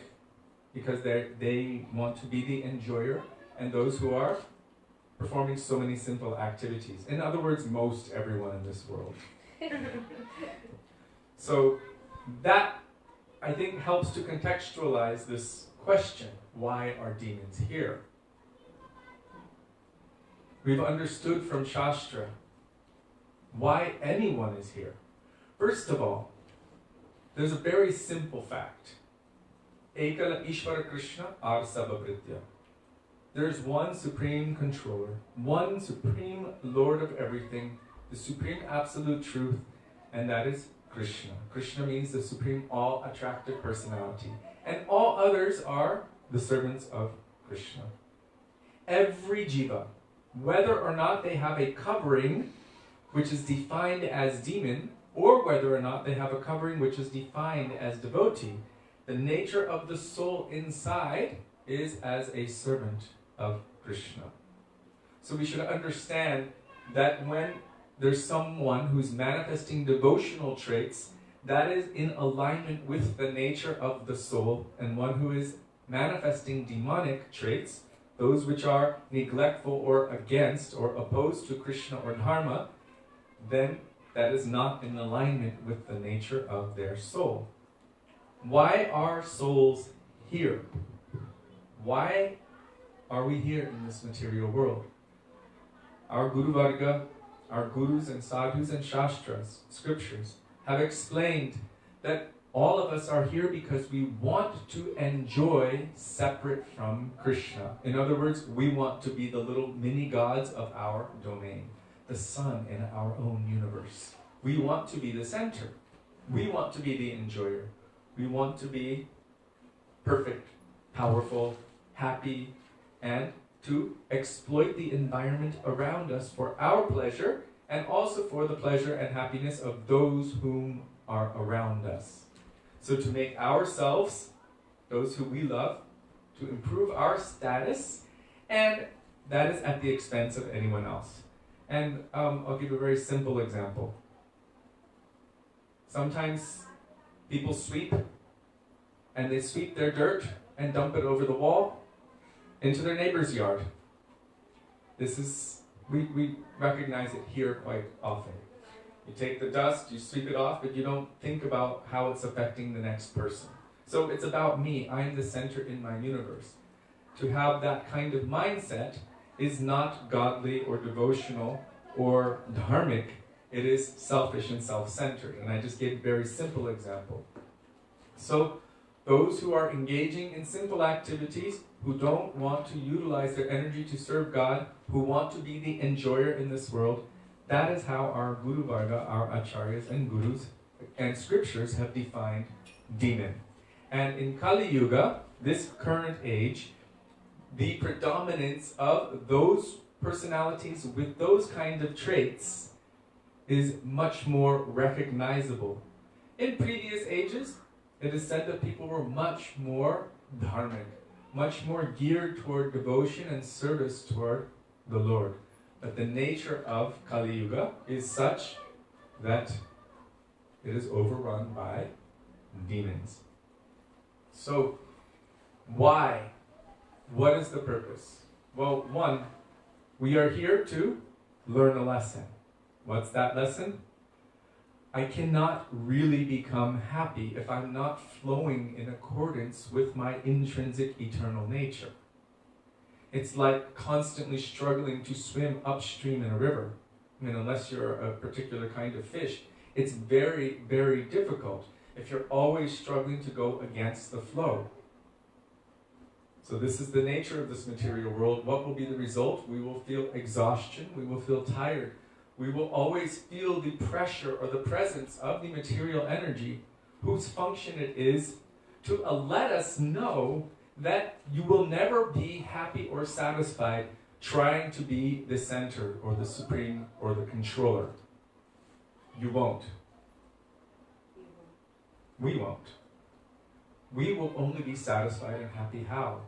because they want to be the enjoyer, and those who are performing so many sinful activities. In other words, most everyone in this world. So that, I think, helps to contextualize this question, why are demons here? We've understood from Shastra why anyone is here. First of all, there's a very simple fact. Ekala Ishvara Krishna Arsabhavritya. There's one supreme controller, one supreme Lord of everything, the supreme absolute truth, and that is Krishna. Krishna means the supreme all-attractive personality. And all others are the servants of Krishna. Every jiva, whether or not they have a covering which is defined as demon, or whether or not they have a covering which is defined as devotee, the nature of the soul inside is as a servant of Krishna. So we should understand that when there's someone who's manifesting devotional traits, that is in alignment with the nature of the soul, and one who is manifesting demonic traits, those which are neglectful or against or opposed to Krishna or Dharma, then that is not in alignment with the nature of their soul. Why are souls here? Why are we here in this material world? Our Guru Varga, our Gurus and Sadhus and Shastras, scriptures, have explained that all of us are here because we want to enjoy separate from Krishna. In other words, we want to be the little mini gods of our domain, the sun in our own universe. We want to be the center. We want to be the enjoyer. We want to be perfect, powerful, happy, and to exploit the environment around us for our pleasure and also for the pleasure and happiness of those whom are around us. So to make ourselves, those who we love, to improve our status, and that is at the expense of anyone else. And I'll give a very simple example. Sometimes people sweep, and they sweep their dirt and dump it over the wall into their neighbor's yard. This is, we recognize it here quite often. You take the dust, you sweep it off, but you don't think about how it's affecting the next person. So it's about me. I'm the center in my universe. To have that kind of mindset is not godly or devotional or dharmic. It is selfish and self-centered. And I just gave a very simple example. So those who are engaging in simple activities, who don't want to utilize their energy to serve God, who want to be the enjoyer in this world, that is how our Guru Varga, our Acharyas and Gurus and scriptures have defined demon. And in Kali Yuga, this current age, the predominance of those personalities with those kind of traits is much more recognizable. In previous ages, it is said that people were much more dharmic, much more geared toward devotion and service toward the Lord. But the nature of Kali Yuga is such that it is overrun by demons. So, why? What is the purpose? Well, one, we are here to learn a lesson. What's that lesson? I cannot really become happy if I'm not flowing in accordance with my intrinsic eternal nature. It's like constantly struggling to swim upstream in a river. I mean, unless you're a particular kind of fish, it's very, very difficult if you're always struggling to go against the flow. So this is the nature of this material world. What will be the result? We will feel exhaustion. We will feel tired. We will always feel the pressure or the presence of the material energy whose function it is to let us know that you will never be happy or satisfied trying to be the center or the supreme or the controller. You won't. We won't. We will only be satisfied and happy how?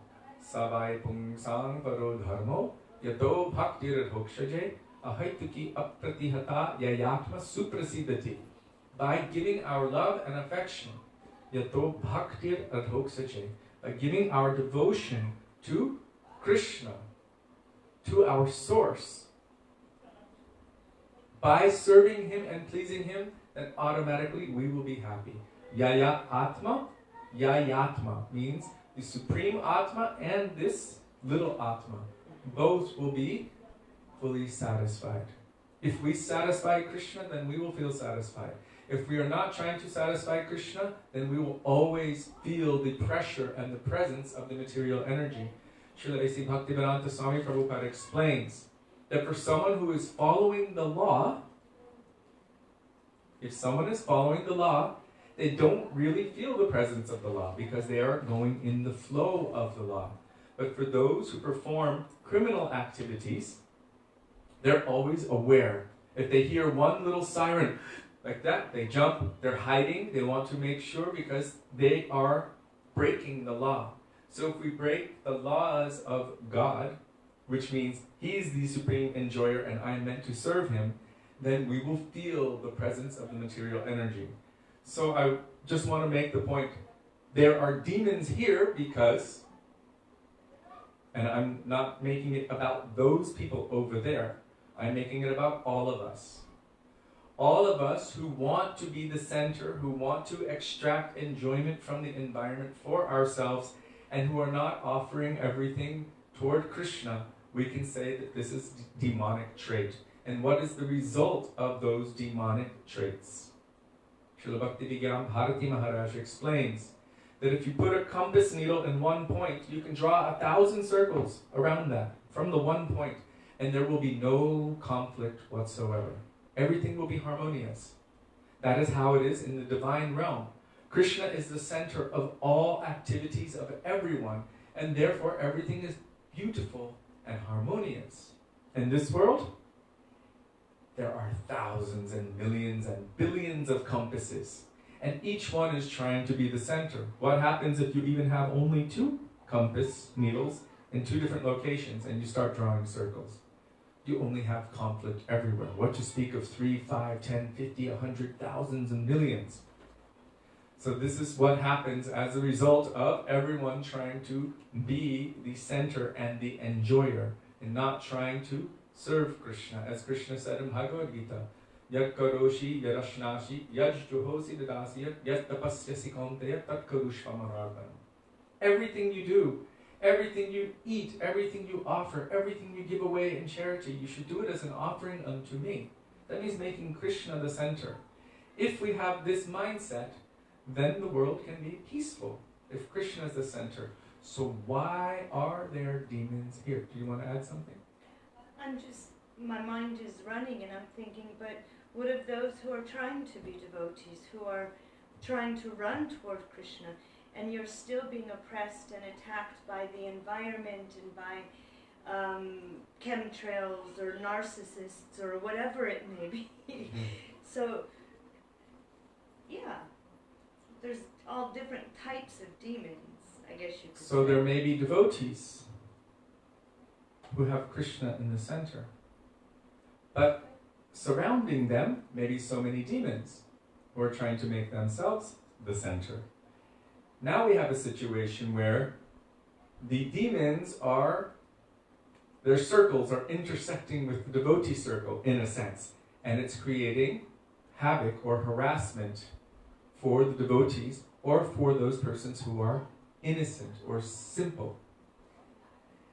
Savai pungsang paro dharmo yato bhaktir hokshaje ahaituki apratihata yayatma suprasidati. By giving our love and affection, yato bhaktir adhoksaje, by giving our devotion to Krishna, to our source, by serving him and pleasing him, then automatically we will be happy. Yaya Atma, Yayatma means the Supreme Atma and this little Atma. Both will be fully satisfied. If we satisfy Krishna, then we will feel satisfied. If we are not trying to satisfy Krishna, then we will always feel the pressure and the presence of the material energy. Srila Bhaktivedanta Swami Prabhupada explains that for someone who is following the law, if someone is following the law, they don't really feel the presence of the law because they are going in the flow of the law. But for those who perform criminal activities, they're always aware. If they hear one little siren like that, they jump, they're hiding, they want to make sure because they are breaking the law. So if we break the laws of God, which means He is the supreme enjoyer and I am meant to serve Him, then we will feel the presence of the material energy. So I just want to make the point, there are demons here because, and I'm not making it about those people over there, I'm making it about all of us. All of us who want to be the center, who want to extract enjoyment from the environment for ourselves, and who are not offering everything toward Krishna, we can say that this is demonic trait. And what is the result of those demonic traits? Srila Bhaktivedanta Maharaja explains that if you put a compass needle in one point, you can draw 1,000 circles around that, from the one point, and there will be no conflict whatsoever. Everything will be harmonious. That is how it is in the divine realm. Krishna is the center of all activities of everyone, and therefore everything is beautiful and harmonious. In this world, there are thousands and millions and billions of compasses, and each one is trying to be the center. What happens if you even have only 2 compass needles in 2 different locations and you start drawing circles? You only have conflict everywhere. What to speak of 3, 5, 10, 50, 100, thousands and millions. So this is what happens as a result of everyone trying to be the center and the enjoyer and not trying to serve Krishna. As Krishna said in Bhagavad Gita, Yad karoshi yarashnashi yaj juhosi dadasya yad tapasyasi kaunteya tat karushvamarardanam. Everything you do, everything you eat, everything you offer, everything you give away in charity, you should do it as an offering unto me. That means making Krishna the center. If we have this mindset, then the world can be peaceful, if Krishna is the center. So why are there demons here? Do you want to add something?
My mind is running and I'm thinking, but what of those who are trying to be devotees, who are trying to run toward Krishna, and you're still being oppressed and attacked by the environment and by chemtrails or narcissists or whatever it may be. So, yeah, there's all different types of demons, I guess you could say.
So there may be devotees who have Krishna in the center, but surrounding them may be so many demons who are trying to make themselves the center. Now we have a situation where the demons their circles are intersecting with the devotee circle in a sense, and it's creating havoc or harassment for the devotees or for those persons who are innocent or simple.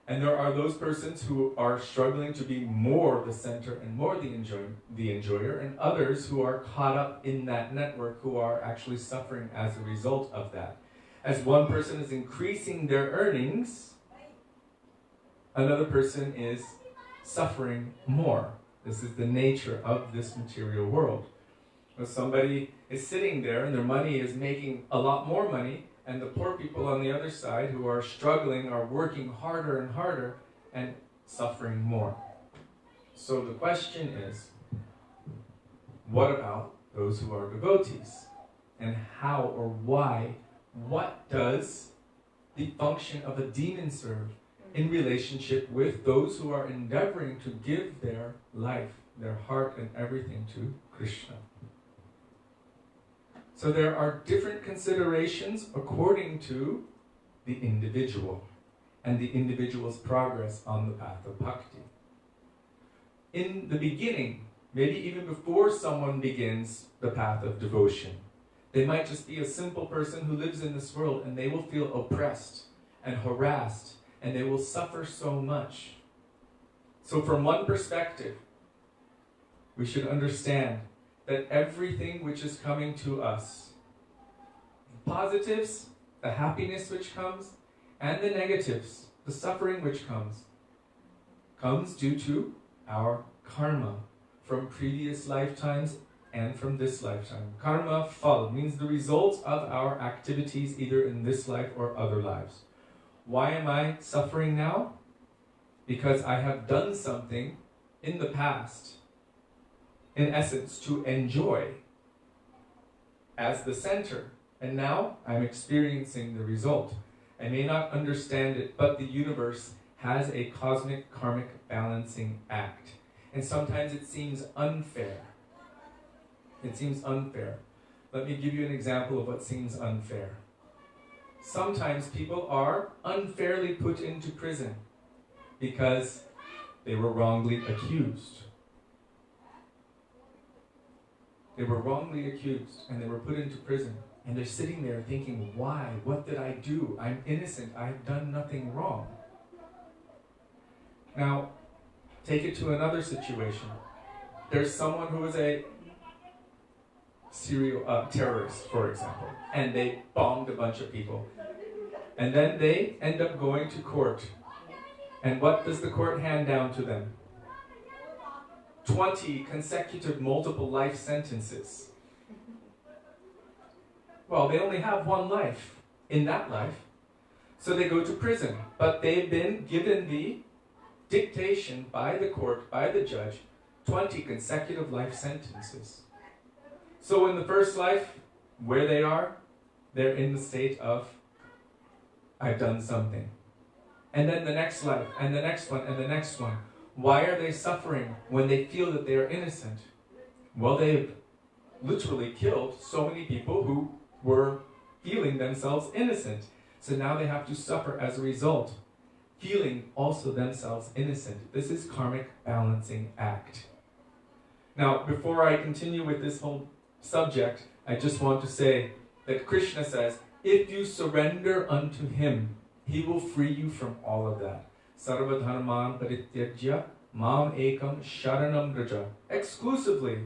And there are those persons who are struggling to be more the center and more the enjoyer, and others who are caught up in that network who are actually suffering as a result of that. As one person is increasing their earnings, another person is suffering more. This is the nature of this material world. If somebody is sitting there and their money is making a lot more money, and the poor people on the other side who are struggling are working harder and harder and suffering more. So the question is, what about those who are devotees? And how or why? What does the function of a demon serve in relationship with those who are endeavoring to give their life, their heart and everything to Krishna? So there are different considerations according to the individual and the individual's progress on the path of bhakti. In the beginning, maybe even before someone begins the path of devotion. They might just be a simple person who lives in this world, and they will feel oppressed and harassed, and they will suffer so much. So from one perspective, we should understand that everything which is coming to us, the positives, the happiness which comes, and the negatives, the suffering which comes due to our karma from previous lifetimes and from this lifetime. Karma phal means the results of our activities either in this life or other lives. Why am I suffering now? Because I have done something in the past, in essence, to enjoy as the center. And now I'm experiencing the result. I may not understand it, but the universe has a cosmic karmic balancing act. And sometimes it seems unfair. It seems unfair. Let me give you an example of what seems unfair. Sometimes people are unfairly put into prison because they were wrongly accused. They were wrongly accused and they were put into prison. And they're sitting there thinking, why? What did I do? I'm innocent. I've done nothing wrong. Now, take it to another situation. There's someone who is a serial terrorist, for example, and they bombed a bunch of people. And then they end up going to court. And what does the court hand down to them? 20 consecutive multiple life sentences. Well, they only have one life in that life, so they go to prison. But they've been given the dictation by the court, by the judge, 20 consecutive life sentences. So in the first life, where they are, they're in the state of, I've done something. And then the next life, and the next one, and the next one. Why are they suffering when they feel that they are innocent? Well, they've literally killed so many people who were feeling themselves innocent. So now they have to suffer as a result, feeling also themselves innocent. This is karmic balancing act. Now, before I continue with this whole subject, I just want to say that Krishna says, if you surrender unto him, he will free you from all of that. Sarva dharman parityajya mam ekam sharanam vraja. Exclusively.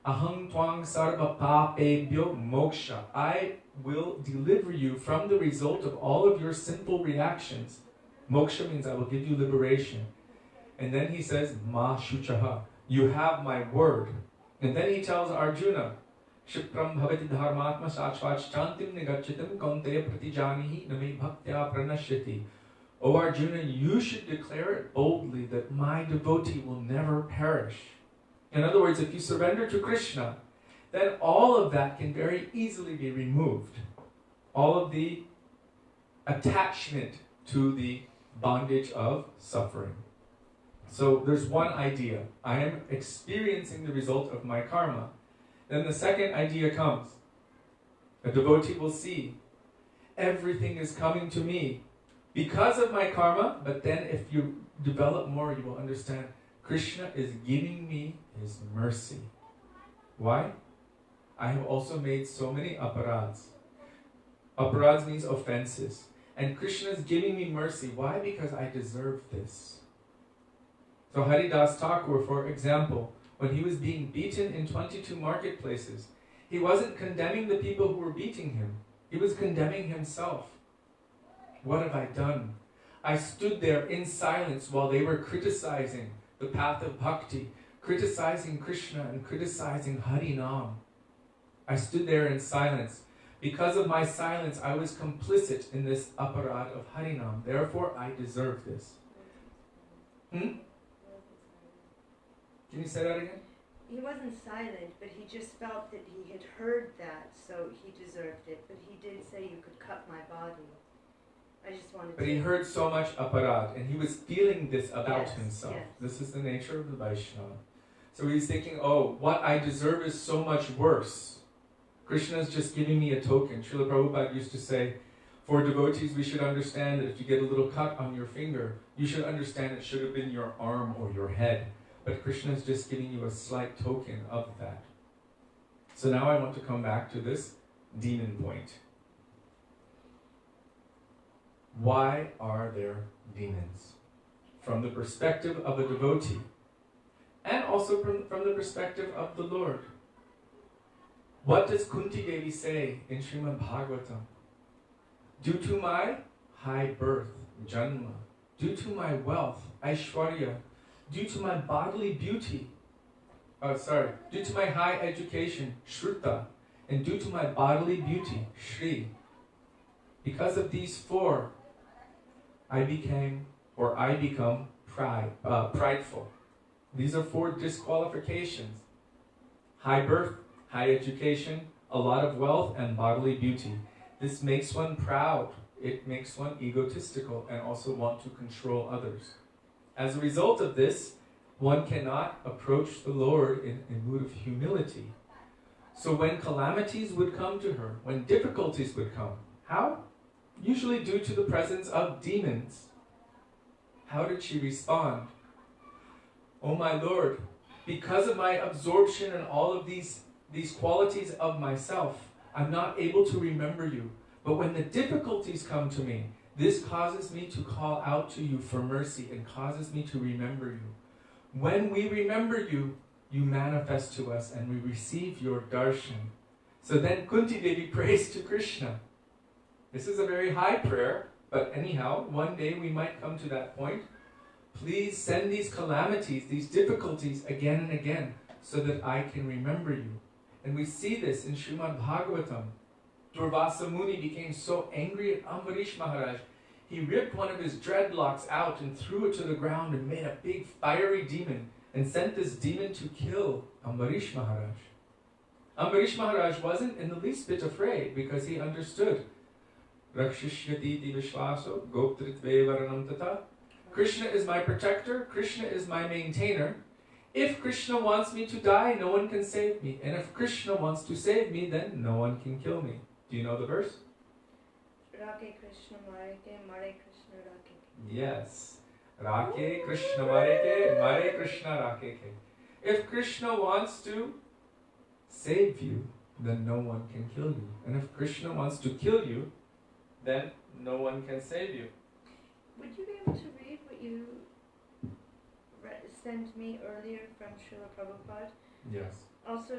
Aham tvang sarva papebhyo moksha. I will deliver you from the result of all of your sinful reactions. Moksha means I will give you liberation. And then he says, ma shuchaha. You have my word. And then he tells Arjuna, Shipram bhavati dharmatma sachvach chantim negachitam kaunteya pratijanihi nami bhaktya pranashyati. O Arjuna, you should declare it boldly that my devotee will never perish. In other words, if you surrender to Krishna, then all of that can very easily be removed. All of the attachment to the bondage of suffering. So there's one idea. I am experiencing the result of my karma. Then the second idea comes. A devotee will see everything is coming to me because of my karma, but then if you develop more, you will understand Krishna is giving me his mercy. Why? I have also made so many aparads. Aparads means offenses. And Krishna is giving me mercy. Why? Because I deserve this. So Haridas Thakur, for example, when he was being beaten in 22 marketplaces, he wasn't condemning the people who were beating him. He was condemning himself. What have I done? I stood there in silence while they were criticizing the path of bhakti, criticizing Krishna and criticizing Harinam. I stood there in silence. Because of my silence, I was complicit in this aparad of Harinam. Therefore, I deserve this. Can you say that again?
He wasn't silent, but he just felt that he had heard that, so he deserved it. But he did say you could cut my body. I just wanted to...
But he heard so much aparad, and he was feeling this about
Yes,
himself.
yes.
This is the nature of the Vaishnava. So he's thinking, oh, what I deserve is so much worse. Krishna is just giving me a token. Srila Prabhupada used to say, for devotees, we should understand that if you get a little cut on your finger, you should understand it should have been your arm or your head. but Krishna is just giving you a slight token of that. So now I want to come back to this demon point. Why are there demons? From the perspective of a devotee, and also from the perspective of the Lord. What does Kunti Devi say in Srimad Bhagavatam? Due to my high birth, janma, due to my wealth, aishwarya, due to my bodily beauty, due to my high education, shruta, and due to my bodily beauty, shri, because of these four, I become prideful. These are four disqualifications. High birth, high education, a lot of wealth, and bodily beauty. This makes one proud. It makes one egotistical and also want to control others. As a result of this, one cannot approach the Lord in a mood of humility. So when calamities would come to her, when difficulties would come, how? Usually due to the presence of demons. How did she respond? Oh my Lord, because of my absorption in all of these qualities of myself, I'm not able to remember you. But when the difficulties come to me, this causes me to call out to you for mercy and causes me to remember you. When we remember you, you manifest to us and we receive your darshan. So then Kunti Devi prays to Krishna. This is a very high prayer, but anyhow, one day we might come to that point. Please send these calamities, these difficulties again and again, so that I can remember you. And we see this in Srimad Bhagavatam. Durvasa Muni became so angry at Ambarish Maharaj, he ripped one of his dreadlocks out and threw it to the ground and made a big fiery demon and sent this demon to kill Ambarish Maharaj. Ambarish Maharaj wasn't in the least bit afraid because he understood. Rakshishyati vishvaso goptritve varanam tata. Krishna is my protector, Krishna is my maintainer. If Krishna wants me to die, no one can save me. And if Krishna wants to save me, then no one can kill me. Do you know the verse?
Rake Krishna Mareke, Mare Krishna Rake.
Yes. Rake Krishna Mareke, Mare Krishna Rake. If Krishna wants to save you, then no one can kill you. And if Krishna wants to kill you, then no one can save you.
Would you be able to read what you sent me earlier from Srila Prabhupada?
Yes.
Also,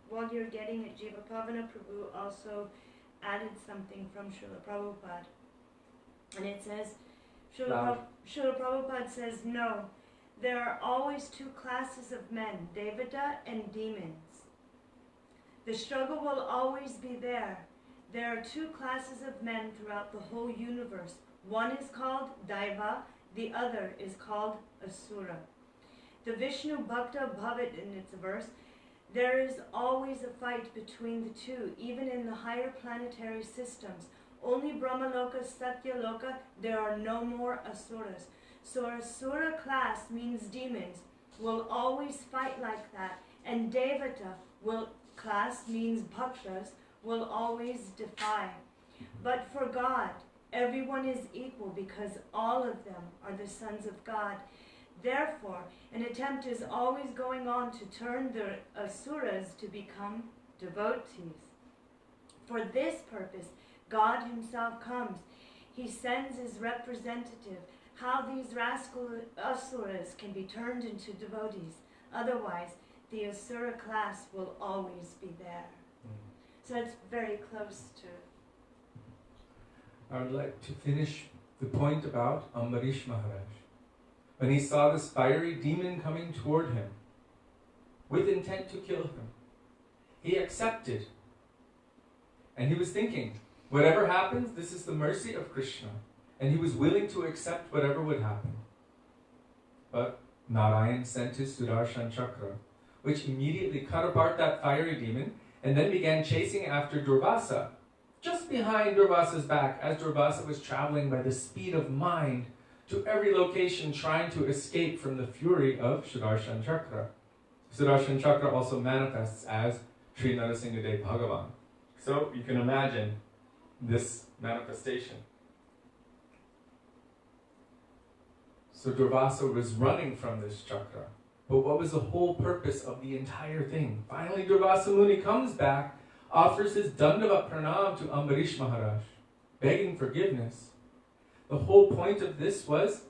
while you're getting it, Jiva Pavana Prabhu also added something from Srila Prabhupada. And it says, Srila Prabhupada says, no, there are always two classes of men, Devata and demons. The struggle will always be there. There are two classes of men throughout the whole universe. One is called Daiva, the other is called Asura. The Vishnu Bhakta Bhavat in its verse, there is always a fight between the two, even in the higher planetary systems. Only Brahmaloka, Satyaloka, there are no more Asuras. So Asura class means demons, will always fight like that. And Devata class means Bhaktas, will always defy. But for God, everyone is equal because all of them are the sons of God. Therefore, an attempt is always going on to turn the Asuras to become devotees. For this purpose, God himself comes. He sends his representative. How these rascal Asuras can be turned into devotees. Otherwise, the Asura class will always be there. So it's very close to...
I would like to finish the point about Ambarish Maharaj. When he saw this fiery demon coming toward him, with intent to kill him, he accepted. And he was thinking, whatever happens, this is the mercy of Krishna. And he was willing to accept whatever would happen. But Narayan sent his Sudarshan Chakra, which immediately cut apart that fiery demon and then began chasing after Durvasa. Just behind Durvasa's back, as Durvasa was traveling by the speed of mind to every location trying to escape from the fury of Sudarshan Chakra. Sudarshan Chakra also manifests as Sri Narasimhadev Bhagavan. So you can imagine this manifestation. So Durvasa was running from this chakra. But what was the whole purpose of the entire thing? Finally, Durvasa Muni comes back, offers his Dandavat Pranam to Ambarish Maharaj, begging forgiveness. The whole point of this was,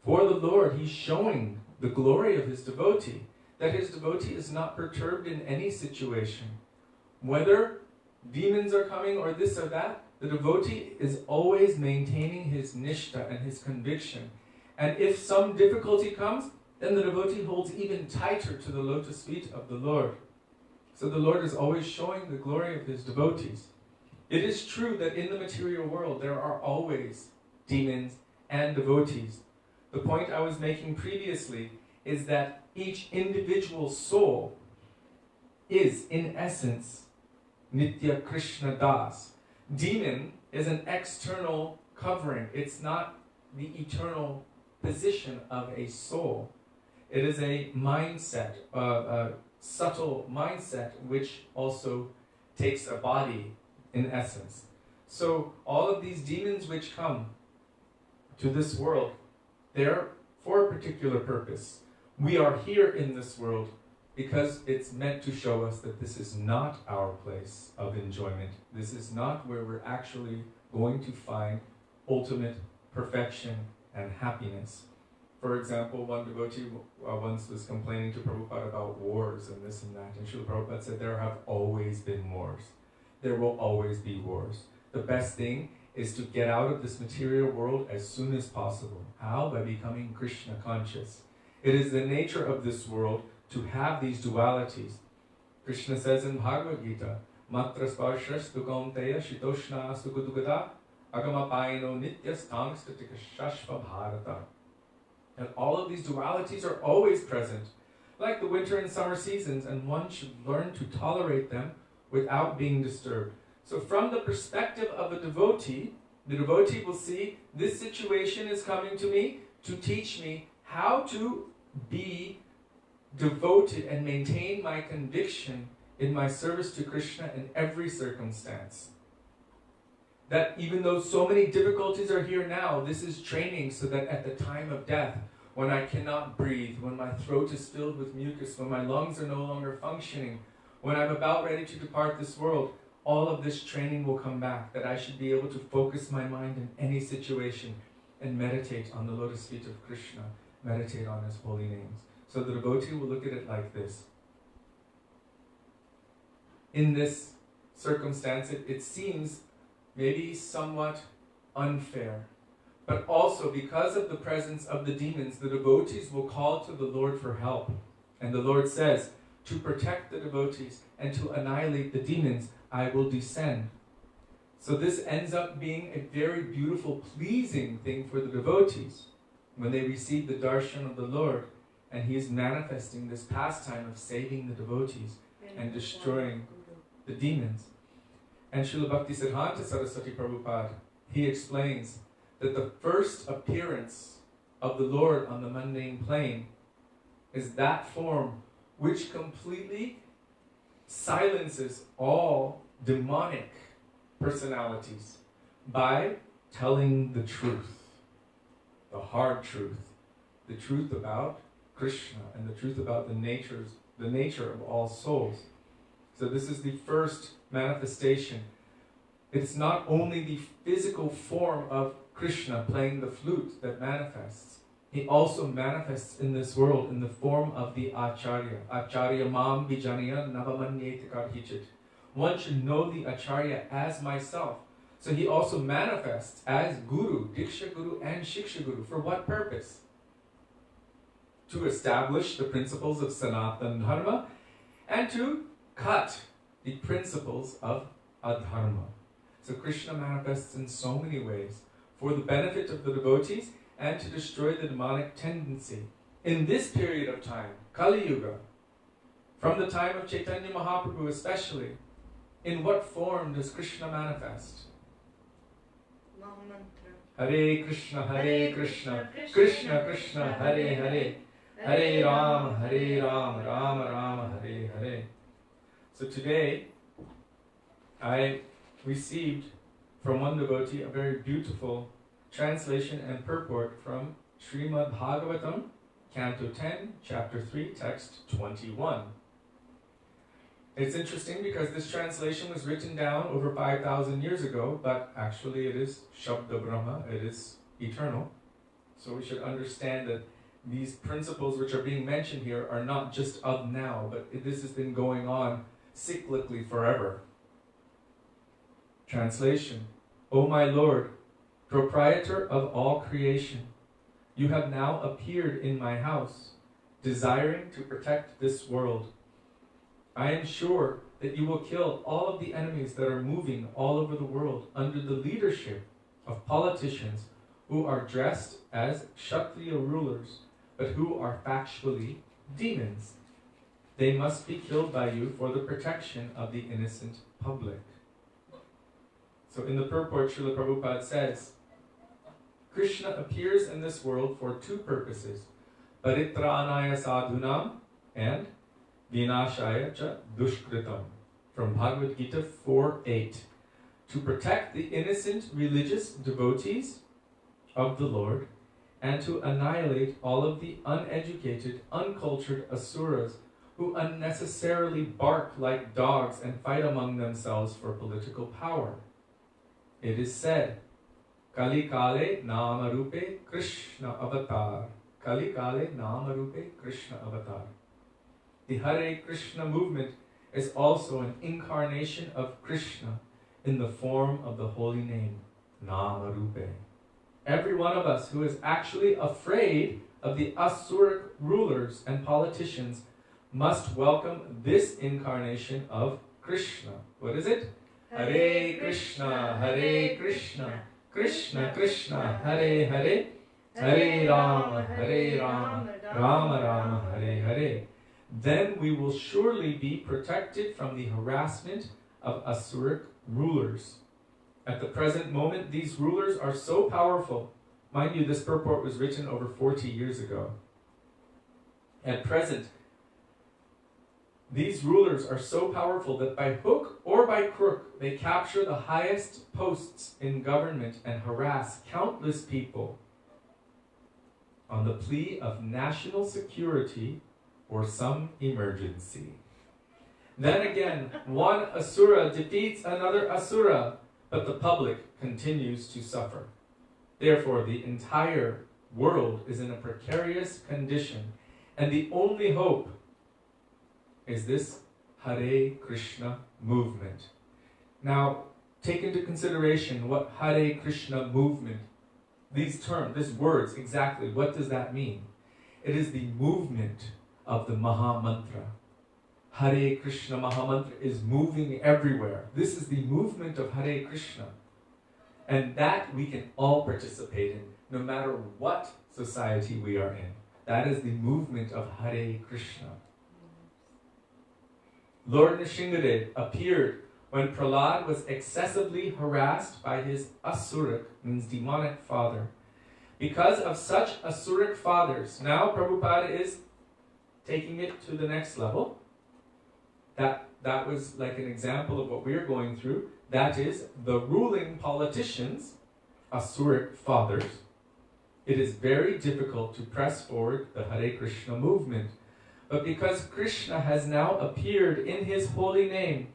for the Lord, he's showing the glory of his devotee, that his devotee is not perturbed in any situation. Whether demons are coming or this or that, the devotee is always maintaining his nishta and his conviction. And if some difficulty comes, then the devotee holds even tighter to the lotus feet of the Lord. So the Lord is always showing the glory of his devotees. It is true that in the material world there are always demons and devotees. The point I was making previously is that each individual soul is, in essence, Nitya Krishna Das. Demon is an external covering. It's not the eternal position of a soul. It is a mindset, a subtle mindset, which also takes a body, in essence. So all of these demons which come to this world, they're for a particular purpose. We are here in this world because it's meant to show us that this is not our place of enjoyment. This is not where we're actually going to find ultimate perfection and happiness. For example, one devotee once was complaining to Prabhupada about wars and this and that, and Srila Prabhupada said, there have always been wars. There will always be wars. The best thing is to get out of this material world as soon as possible. How? By becoming Krishna conscious. It is the nature of this world to have these dualities. Krishna says in Bhagavad Gita, Matra sparshas dukaunteya shitoshna sukudugata agamapaino nityas tangstatika shashva bharata. And all of these dualities are always present, like the winter and summer seasons, and one should learn to tolerate them without being disturbed. So from the perspective of a devotee, the devotee will see, this situation is coming to me to teach me how to be devoted and maintain my conviction in my service to Krishna in every circumstance. That even though so many difficulties are here now, this is training so that at the time of death, when I cannot breathe, when my throat is filled with mucus, when my lungs are no longer functioning, when I'm about ready to depart this world, all of this training will come back, that I should be able to focus my mind in any situation and meditate on the lotus feet of Krishna, meditate on his holy names. So the devotee will look at it like this. In this circumstance, it seems maybe somewhat unfair, but also because of the presence of the demons, the devotees will call to the Lord for help. And the Lord says, to protect the devotees and to annihilate the demons, I will descend. So this ends up being a very beautiful, pleasing thing for the devotees when they receive the darshan of the Lord, and he is manifesting this pastime of saving the devotees and destroying the demons. And Srila Bhaktisiddhanta Saraswati Prabhupada, he explains that the first appearance of the Lord on the mundane plane is that form which completely silences all demonic personalities by telling the truth, the hard truth, the truth about Krishna and the truth about the nature of all souls. So this is the first manifestation. It's not only the physical form of Krishna playing the flute that manifests. He also manifests in this world in the form of the Acharya. Acharya mam vijaniya navamanyeti karhichit. One should know the Acharya as myself. So he also manifests as Guru, Diksha Guru and Shiksha Guru. For what purpose? To establish the principles of Sanatan Dharma and to cut the principles of Adharma. So Krishna manifests in so many ways for the benefit of the devotees and to destroy the demonic tendency. In this period of time, Kali Yuga, from the time of Chaitanya Mahaprabhu especially, in what form does Krishna manifest? Hare Krishna, Krishna Krishna, Hare Hare, Hare Rama, Rama Rama, Hare Hare. So today, I received from one devotee a very beautiful translation and purport from Srimad Bhagavatam, Canto 10, Chapter 3, Text 21. It's interesting because this translation was written down over 5,000 years ago, but actually it is Shabda Brahma, it is eternal. So we should understand that these principles which are being mentioned here are not just of now, but this has been going on cyclically forever. Translation: O my Lord, proprietor of all creation, you have now appeared in my house, desiring to protect this world. I am sure that you will kill all of the enemies that are moving all over the world under the leadership of politicians who are dressed as Kshatriya rulers, but who are factually demons. They must be killed by you for the protection of the innocent public. So in the purport, Srila Prabhupada says, Krishna appears in this world for two purposes, paritranaya sadhunam and vinashaya cha dushkritam, from Bhagavad Gita 4:8, to protect the innocent religious devotees of the Lord and to annihilate all of the uneducated, uncultured asuras who unnecessarily bark like dogs and fight among themselves for political power. It is said, Kali Kale Namarupe Krishna Avatar. Kali Kale Namarupe Krishna Avatar. The Hare Krishna movement is also an incarnation of Krishna in the form of the holy name, Namarupe. Every one of us who is actually afraid of the asuric rulers and politicians must welcome this incarnation of Krishna. What is it? Hare Krishna, Hare Krishna, Krishna Krishna, Hare Hare, Hare Rama, Rama Rama, Hare Hare. Then we will surely be protected from the harassment of asuric rulers. At the present moment, these rulers are so powerful. Mind you, this purport was written over 40 years ago. At present, these rulers are so powerful that by hook or by crook, they capture the highest posts in government and harass countless people on the plea of national security or some emergency. Then again, one asura defeats another asura, but the public continues to suffer. Therefore, the entire world is in a precarious condition, and the only hope is this Hare Krishna movement. Now, take into consideration what Hare Krishna movement, these terms, these words, exactly, what does that mean? It is the movement of the Maha Mantra. Hare Krishna Maha Mantra is moving everywhere. This is the movement of Hare Krishna. And that we can all participate in, no matter what society we are in. That is the movement of Hare Krishna. Lord Nrsimhadev appeared when Prahlad was excessively harassed by his asuric, means demonic father. Because of such asuric fathers, now Prabhupada is taking it to the next level. That was like an example of what we're going through. That is, the ruling politicians, asuric fathers. It is very difficult to press forward the Hare Krishna movement. But because Krishna has now appeared in his holy name,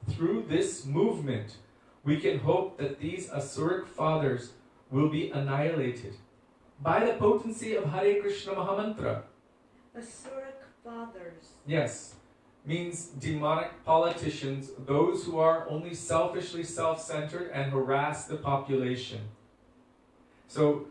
through this movement, we can hope that these asuric fathers will be annihilated by the potency of Hare Krishna Mahamantra.
Asuric fathers.
Yes, means demonic politicians, those who are only selfishly self-centered and harass the population. So,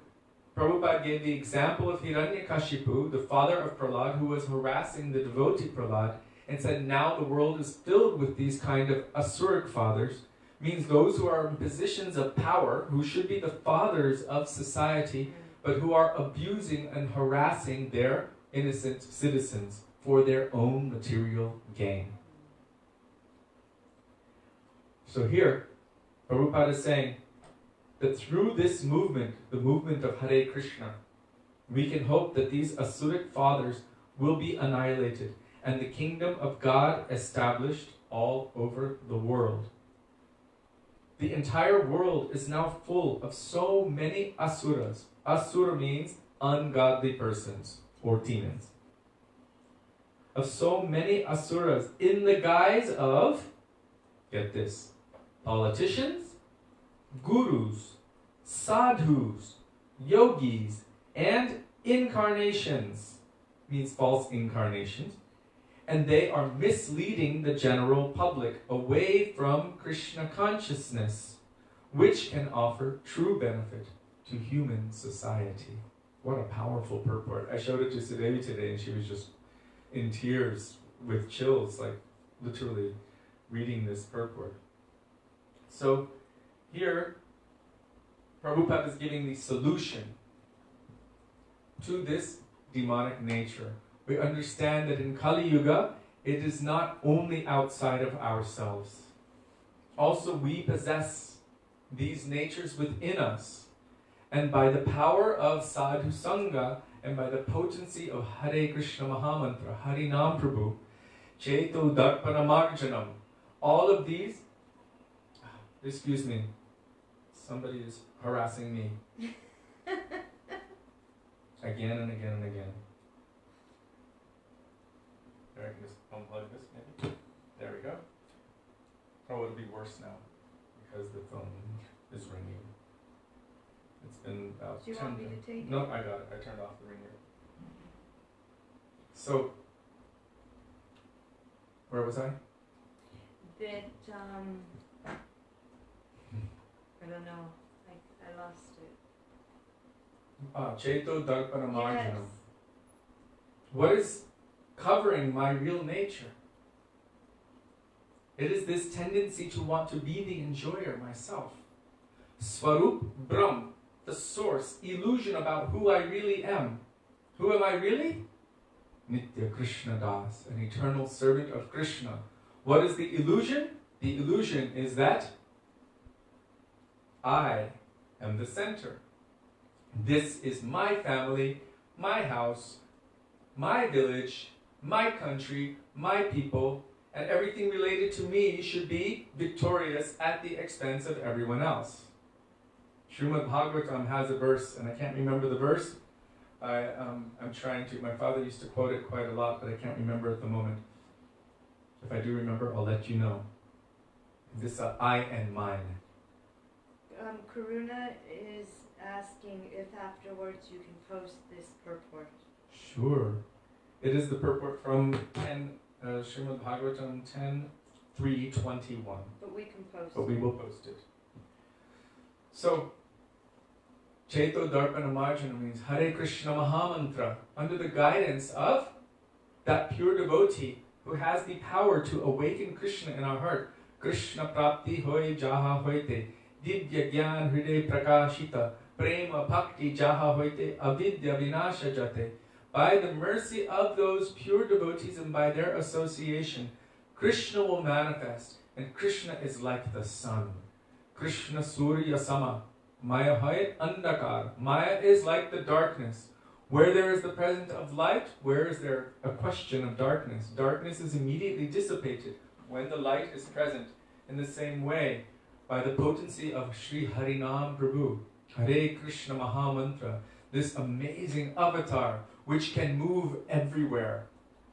Prabhupada gave the example of Hiranyakashipu, the father of Prahlad, who was harassing the devotee Prahlad, and said now the world is filled with these kind of asuric fathers, means those who are in positions of power, who should be the fathers of society, but who are abusing and harassing their innocent citizens for their own material gain. So here, Prabhupada is saying that through this movement, the movement of Hare Krishna, we can hope that these asuric fathers will be annihilated and the kingdom of God established all over the world. The entire world is now full of so many asuras. Asura means ungodly persons. or demons, of so many asuras in the guise of, get this, politicians, gurus, sadhus, yogis, and incarnations, means false incarnations, and they are misleading the general public away from Krishna consciousness, which can offer true benefit to human society. What a powerful purport. I showed it to Sudevi today and she was just in tears with chills, like literally reading this purport. So here, Prabhupada is giving the solution to this demonic nature. We understand that in Kali Yuga, it is not only outside of ourselves. Also, we possess these natures within us. And by the power of Sadhu Sangha, and by the potency of Hare Krishna Mahamantra, Hari Nam Prabhu, Cheto Darpana Marjanam, all of these, excuse me, somebody is harassing me. Again and again and again. There, I can just unplug this maybe. There we go. Oh, it'll be worse now because the phone is ringing. It's been about 10
Do you want me to take it?
No, I got it. I turned off the ringer. So, where was I?
That, I don't know. I lost it.
Cheto Darpana Marjanam.
Yes.
What is covering my real nature? It is this tendency to want to be the enjoyer myself. Swarup Brahm, the source, illusion about who I really am. Who am I really? Nitya Krishna Das, an eternal servant of Krishna. What is the illusion? The illusion is that I am the center. This is my family, my house, my village, my country, my people, and everything related to me should be victorious at the expense of everyone else. Srimad Bhagavatam has a verse, and I can't remember the verse. I'm trying to, my father used to quote it quite a lot, but I can't remember at the moment. If I do remember, I'll let you know. This I and mine.
Karuna is asking if afterwards you can post this purport.
Sure. It is the purport from Srimad Bhagavatam 10:3:21.
But we can post
But we will post it. So, Cheto Darpana Marjana means Hare Krishna Mahamantra, under the guidance of that pure devotee who has the power to awaken Krishna in our heart. Krishna Prapti Hoy Jaha Hoite, Divya Gyan Hriday Prakashita, Prema Bhakti Jaha Hoite, Avidya Vinasha Jate. By the mercy of those pure devotees and by their association, Krishna will manifest, and Krishna is like the sun. Krishna Surya Sama, Maya Hayat Andakar. Maya is like the darkness. Where there is the presence of light, where is there a question of darkness? Darkness is immediately dissipated when the light is present. In the same way, by the potency of Sri Harinam Prabhu, Hare Krishna Mahamantra, this amazing avatar which can move everywhere.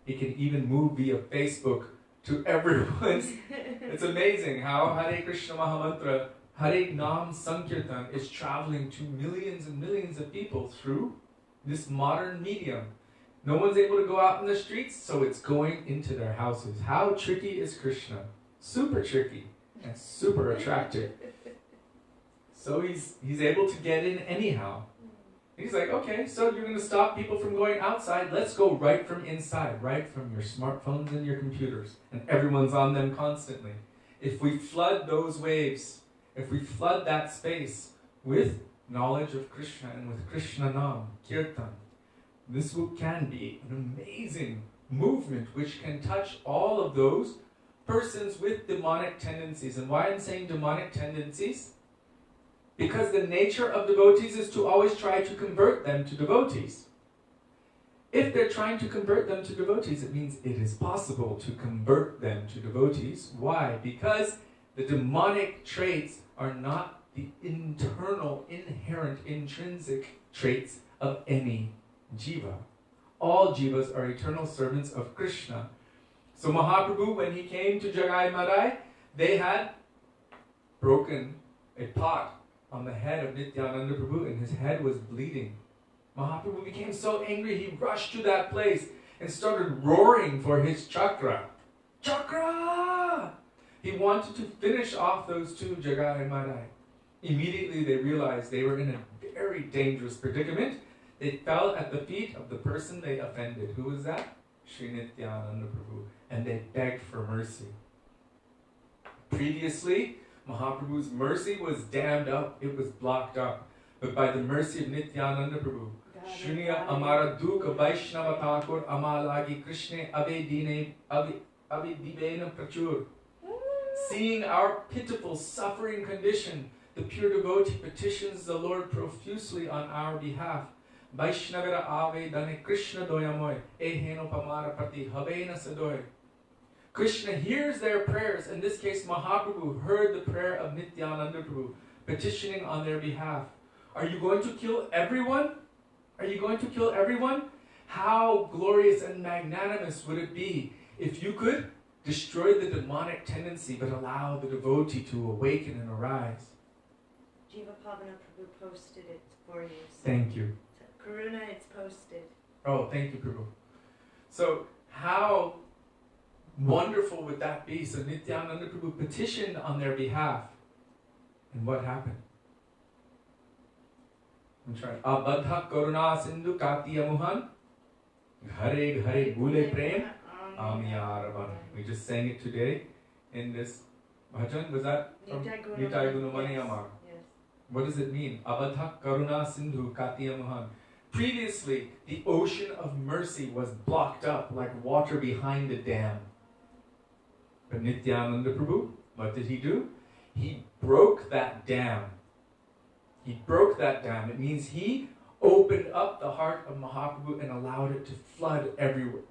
It can even move via Facebook to everyone's. It's amazing how Hare Krishna Mahamantra, Hare Nam Sankirtan is traveling to millions and millions of people through this modern medium. No one's able to go out in the streets, so it's going into their houses. How tricky is Krishna? Super tricky and super attractive. So he's able to get in anyhow. He's like, okay, so you're going to stop people from going outside. Let's go right from inside, right from your smartphones and your computers. And everyone's on them constantly. If we flood those waves, if we flood that space with knowledge of Krishna and with Krishna Nam, Kirtan, this can be an amazing movement which can touch all of those persons with demonic tendencies. And why I'm saying demonic tendencies? Because the nature of devotees is to always try to convert them to devotees. If they're trying to convert them to devotees, it means it is possible to convert them to devotees. Why? Because the demonic traits are not the internal, inherent, intrinsic traits of any jiva. All jivas are eternal servants of Krishna. So Mahaprabhu, when he came to Jagai Madai, they had broken a pot on the head of Nityananda Prabhu and his head was bleeding. Mahaprabhu became so angry, he rushed to that place and started roaring for his chakra. Chakra! He wanted to finish off those two Jagai Madai. Immediately they realized they were in a very dangerous predicament. They fell at the feet of the person they offended. Who was that? Sri Nityananda Prabhu. And they begged for mercy. Previously, Mahaprabhu's mercy was dammed up. It was blocked up. But by the mercy of Nityananda Prabhu, Shunya Amara Dukha Vaisnava Thakur Amalagi Krishna Abedine Abedivena Prachur. Seeing our pitiful suffering condition, the pure devotee petitions the Lord profusely on our behalf. Vaishnavira Avedane Krishna Doyamoy Eheno Pamara Prati Havena Sadoy. Krishna hears their prayers. In this case, Mahaprabhu heard the prayer of Nityananda Prabhu, petitioning on their behalf. Are you going to kill everyone? Are you going to kill everyone? How glorious and magnanimous would it be if you could destroy the demonic tendency but allow the devotee to awaken and arise?
Jiva Pavana Prabhu posted it for you. So
Thank you.
Karuna, it's posted.
Oh, thank you, Prabhu. So, how wonderful would that be? So, Nityananda Prabhu petitioned on their behalf. And what happened? I'm trying. Abadha Karuna Sindhu Katiya Mohan Ghare Ghare Bhule Prem Amiyaravan. We just sang it today in this bhajan. Was that from Nitai Gunamani Amar?
Yes.
What does it mean? Abadha Karuna Sindhu Katiya Mohan. Previously, the ocean of mercy was blocked up like water behind a dam. But Nityananda Prabhu, what did he do? He broke that dam. He broke that dam. It means he opened up the heart of Mahaprabhu and allowed it to flood everywhere.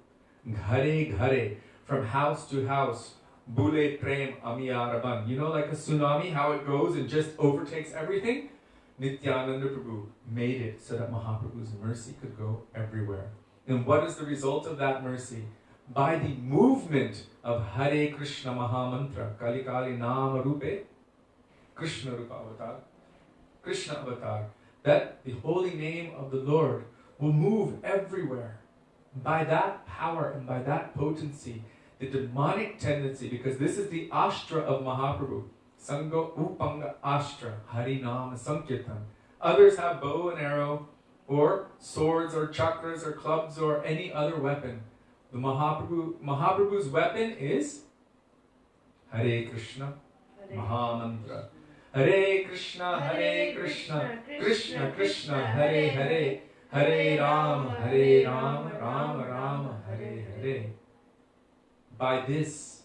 Ghare ghare, from house to house. Bule prem amiyaraban. You know, like a tsunami, how it goes and just overtakes everything? Nityananda Prabhu made it so that Mahaprabhu's mercy could go everywhere. And what is the result of that mercy? By the movement of Hare Krishna Mahamantra, Kali Kali Nama Rupe, Krishna Rupa Avatar, Krishna Avatar, that the holy name of the Lord will move everywhere. By that power and by that potency, the demonic tendency, because this is the ashtra of Mahaprabhu, Sangha Upanga Ashtra, Harinam Sankirtan. Others have bow and arrow, or swords, or chakras, or clubs, or any other weapon. The Mahaprabhu's weapon is Hare Krishna Mahamantra. Hare Krishna, Krishna Krishna, Hare Hare, Hare Rama, Rama Rama, Hare Hare. By this,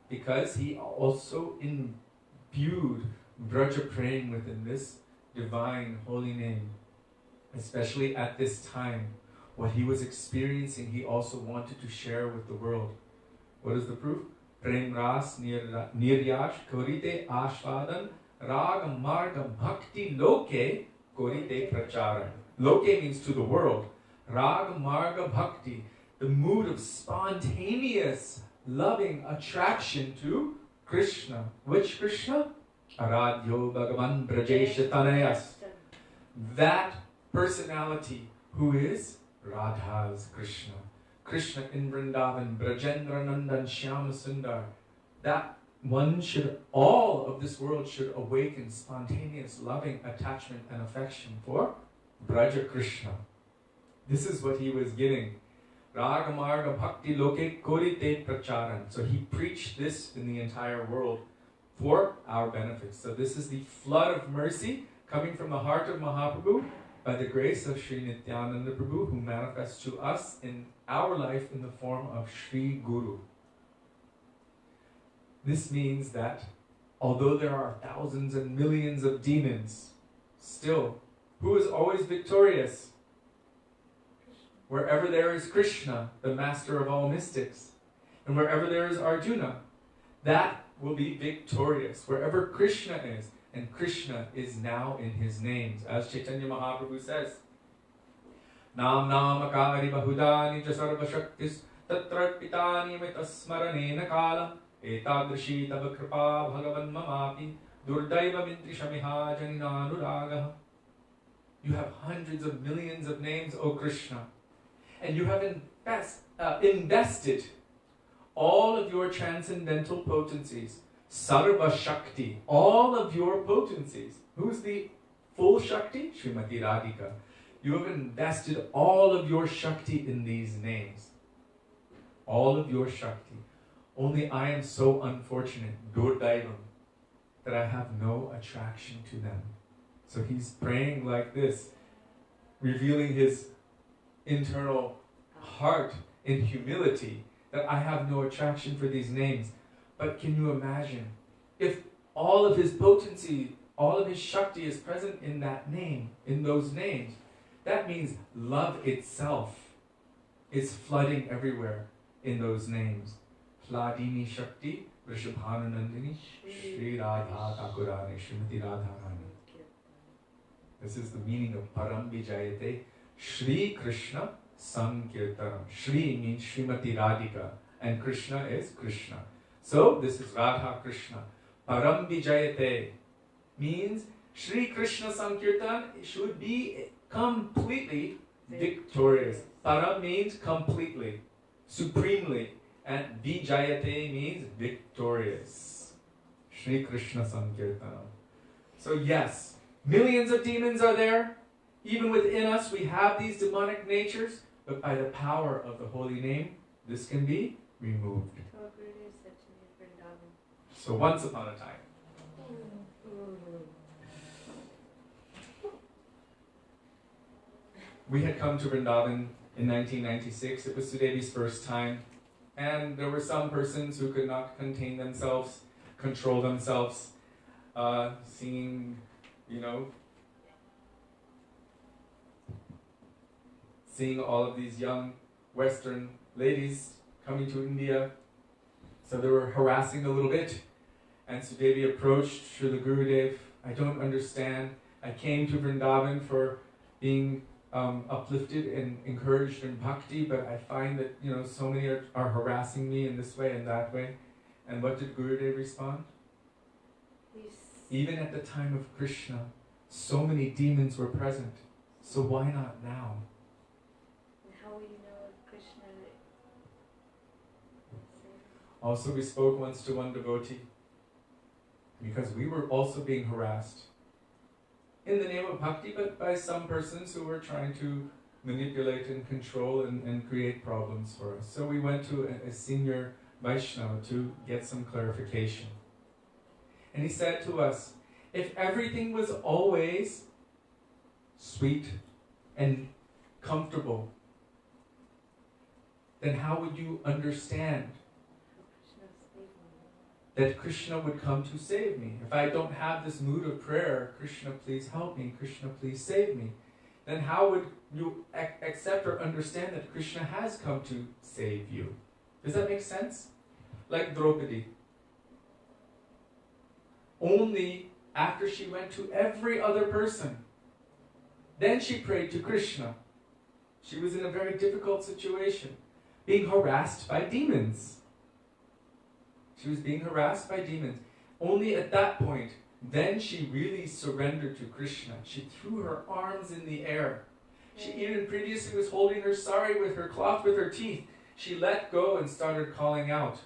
because he also imbued Braja praying within this divine holy name, especially at this time, what he was experiencing, he also wanted to share with the world. What is the proof? Prem ras niryash korite ashvadan raga marga bhakti loke korite prachara. Loke means to the world. Raga marga bhakti, the mood of spontaneous, loving attraction to Krishna. Which Krishna? Aradhyo Bhagavan Brajesha Tanayas. That personality who is Radha's Krishna. Krishna in Vrindavan, Brajendra Nandan Shyama Sundar. That one should, all of this world should awaken spontaneous loving attachment and affection for Braja Krishna. This is what he was getting. Raga Marga Bhakti Loke Korite Pracharan. So he preached this in the entire world for our benefits. So this is the flood of mercy coming from the heart of Mahaprabhu by the grace of Sri Nityananda Prabhu, who manifests to us in our life in the form of Sri Guru. This means that although there are thousands and millions of demons, still, who is always victorious? Wherever there is Krishna, the master of all mystics, and wherever there is Arjuna, that will be victorious. Wherever Krishna is, and Krishna is now in his names. As Chaitanya Mahaprabhu says, Nam namakari bahudani ja sarva shaktis tatra pitani mitasmaranena kala etadrishi tava kripa bhagavan mamapi durdaiva mintrisha janina. You have hundreds of millions of names, O Krishna, and you have invested all of your transcendental potencies, Sarva Shakti, all of your potencies. Who's the full Shakti? Srimati Radhika. You have invested all of your Shakti in these names. All of your Shakti. Only I am so unfortunate, Durdaivam, that I have no attraction to them. So he's praying like this, revealing his internal heart in humility, that I have no attraction for these names. But can you imagine, if all of his potency, all of his Shakti is present in that name, in those names, that means love itself is flooding everywhere in those names. Hladini Shakti, Vrishabhananandini, Shri Radha Thakurani, Srimati Radharani. This is the meaning of Param Vijayate, Shri Krishna Sankirtanam. Shri means Srimati Radhika, and Krishna is Krishna. So this is Radha Krishna. Param Vijayate means Shri Krishna Sankirtan should be completely victorious. Param means completely, supremely, and Vijayate means victorious. Shri Krishna Sankirtanam. So yes, millions of demons are there. Even within us, we have these demonic natures, but by the power of the holy name, this can be removed. So once upon a time, we had come to Vrindavan in 1996. It was Sudevi's first time. And there were some persons who could not contain themselves, control themselves, seeing all of these young Western ladies coming to India. So they were harassing a little bit. And Sudevi approached Srila Gurudev. I don't understand. I came to Vrindavan for being uplifted and encouraged in bhakti, but I find that so many are harassing me in this way and that way. And what did Gurudev respond? Even at the time of Krishna, so many demons were present. So why not now?
How will you know Krishna?
Also, we spoke once to one devotee, because we were also being harassed in the name of bhakti, but by some persons who were trying to manipulate and control and create problems for us. So we went to a senior Vaisnava to get some clarification. And he said to us, if everything was always sweet and comfortable, then how would you understand that Krishna would come to save me? If I don't have this mood of prayer, Krishna please help me, Krishna please save me, then how would you accept or understand that Krishna has come to save you? Does that make sense? Like Draupadi. Only after she went to every other person, then she prayed to Krishna. She was in a very difficult situation, being harassed by demons. She was being harassed by demons. Only at that point, then she really surrendered to Krishna. She threw her arms in the air. She even previously was holding her sari with her cloth with her teeth. She let go and started calling out,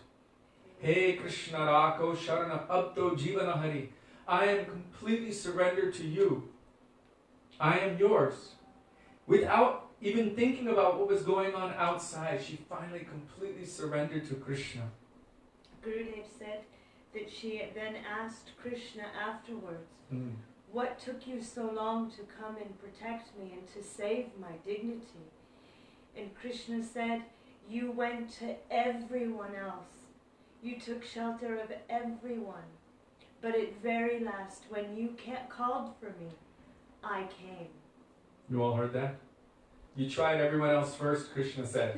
Hey Krishna Rako Sharana Abdo Jivana Hari. I am completely surrendered to you. I am yours. Without even thinking about what was going on outside, she finally completely surrendered to Krishna.
Gurudev said that she then asked Krishna afterwards, what took you so long to come and protect me and to save my dignity? And Krishna said, you went to everyone else. You took shelter of everyone. But at very last, when you called for me, I came.
You all heard that? You tried everyone else first, Krishna said.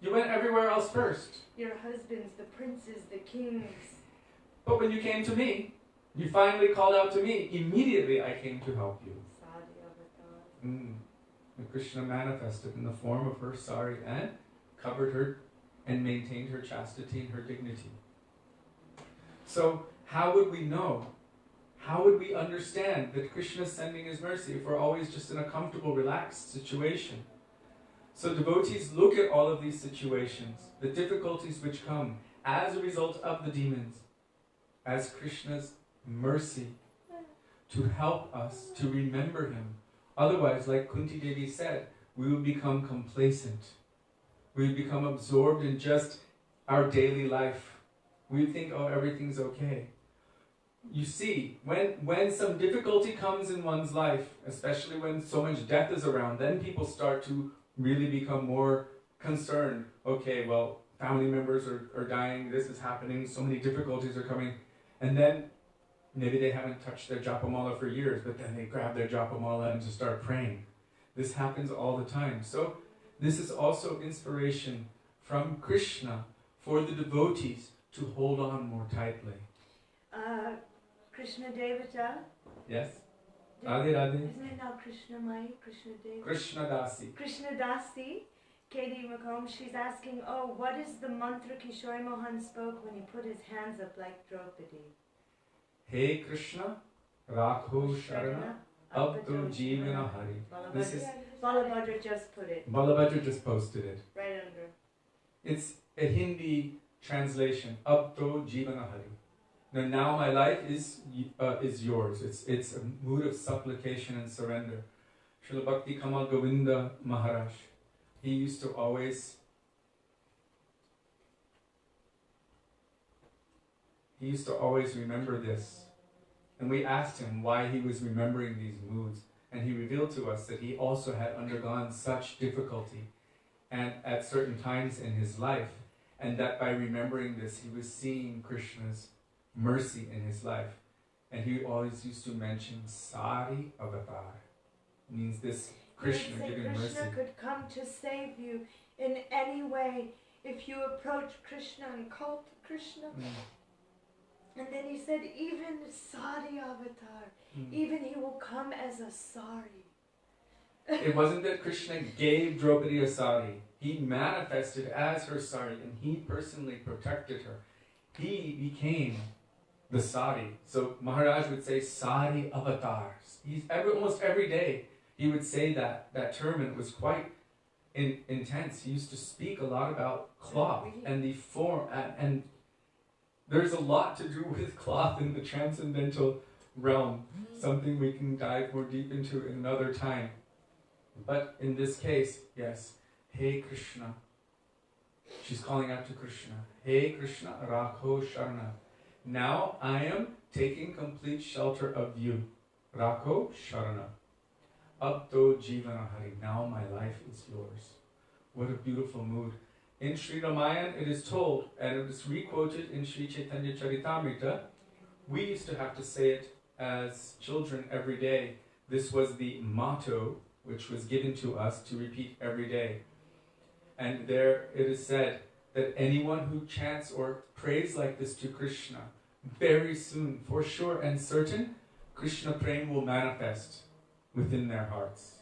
You went everywhere else first.
Your husbands, the princes, the kings.
But when you came to me, you finally called out to me. Immediately I came to help you. And Krishna manifested in the form of her sari and covered her and maintained her chastity and her dignity. So how would we know? How would we understand that Krishna is sending his mercy if we're always just in a comfortable, relaxed situation? So devotees look at all of these situations, the difficulties which come as a result of the demons, as Krishna's mercy to help us to remember him. Otherwise, like Kunti Devi said, we would become complacent. We would become absorbed in just our daily life. We would think, oh, everything's okay. You see, when some difficulty comes in one's life, especially when so much death is around, then people start to really become more concerned. Okay, well, family members are dying, this is happening, so many difficulties are coming. And then maybe they haven't touched their japamala for years, but then they grab their japamala and just start praying. This happens all the time. So this is also inspiration from Krishna for the devotees to hold on more tightly.
Krishna Devata.
Yes? Radhe Radhe.
Isn't it now Krishna Mai? Krishna Devata?
Krishna Dasi.
Krishna Dasi. Katie McComb, she's asking, oh, what is the mantra Kishori Mohan spoke when he put his hands up like Draupadi?
Hey Krishna, Rakho Sharana, Abdu Jivana Hari. This is
Balabhadra just put it.
Balabhadra just posted it.
Right under.
It's a Hindi translation. Abdu Jivana Hari. Now my life is yours. It's a mood of supplication and surrender. Srila Bhakti Kamal Govinda Maharaj, he used to always remember this. And we asked him why he was remembering these moods. And he revealed to us that he also had undergone such difficulty and at certain times in his life. And that by remembering this, he was seeing Krishna's mercy in his life. And he always used to mention Sari Avatar. Means this Krishna giving mercy.
Krishna could come to save you in any way if you approach Krishna and call to Krishna. And then he said, even Sari Avatar, even he will come as a Sari.
It wasn't that Krishna gave Draupadi a sari. He manifested as her sari and he personally protected her. He became the sari. So Maharaj would say Sari avatars. Almost every day he would say that term, and it was quite intense. He used to speak a lot about cloth and the form, and there's a lot to do with cloth in the transcendental realm, something we can dive more deep into in another time. But in this case, yes, Hey Krishna. She's calling out to Krishna. Hey Krishna, Rakho Sharana. Now I am taking complete shelter of you. Rakho Sharana. Abdo Jivana Hari. Now my life is yours. What a beautiful mood. In Sri Ramayan it is told, and it is re-quoted in Sri Chaitanya Charitamrita, we used to have to say it as children every day. This was the motto which was given to us to repeat every day. And there it is said that anyone who chants or prays like this to Krishna, very soon, for sure and certain, Krishna Prem will manifest within their hearts.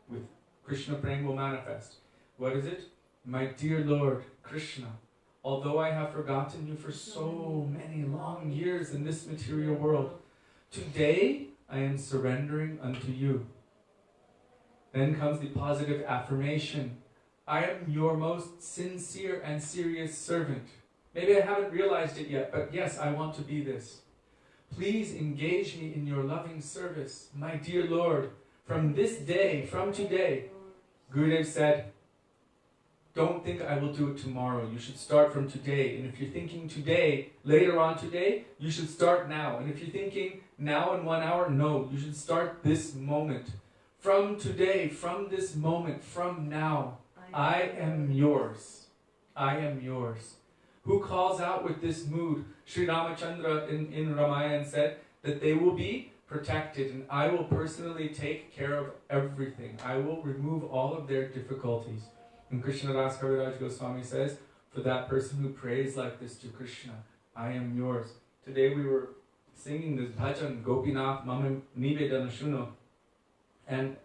With Krishna Prem will manifest. What is it? My dear Lord, Krishna, although I have forgotten you for so many long years in this material world, today I am surrendering unto you. Then comes the positive affirmation. I am your most sincere and serious servant. Maybe I haven't realized it yet, but yes, I want to be this. Please engage me in your loving service, my dear Lord. From this day, from today, Gurudev said, don't think I will do it tomorrow. You should start from today. And if you're thinking today, later on today, you should start now. And if you're thinking now in 1 hour, no, you should start this moment. From today, from this moment, from now, I am yours. I am yours. Who calls out with this mood? Sri Ramachandra in Ramayana said that they will be protected and I will personally take care of everything. I will remove all of their difficulties. And Krishna Das Kaviraj Goswami says, for that person who prays like this to Krishna, I am yours. Today we were singing this bhajan, Gopinath Mama Nivedana Shuno. And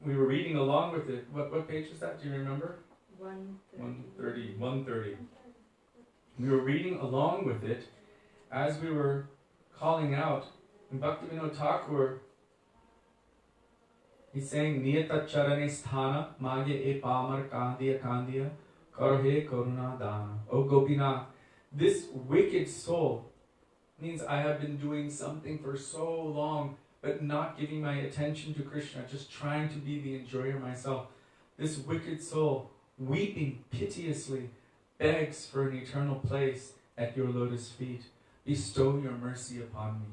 we were reading along with it. What page is that? Do you remember?
130.
130. We were reading along with it as we were calling out. And Bhaktivedanta Thakur, he's saying, Niyata charane sthana mage e pamar kandiya kandiya karhe karuna dana. O Gopinath, this wicked soul means I have been doing something for so long, but not giving my attention to Krishna, just trying to be the enjoyer myself. This wicked soul, weeping piteously, begs for an eternal place at your lotus feet. Bestow your mercy upon me.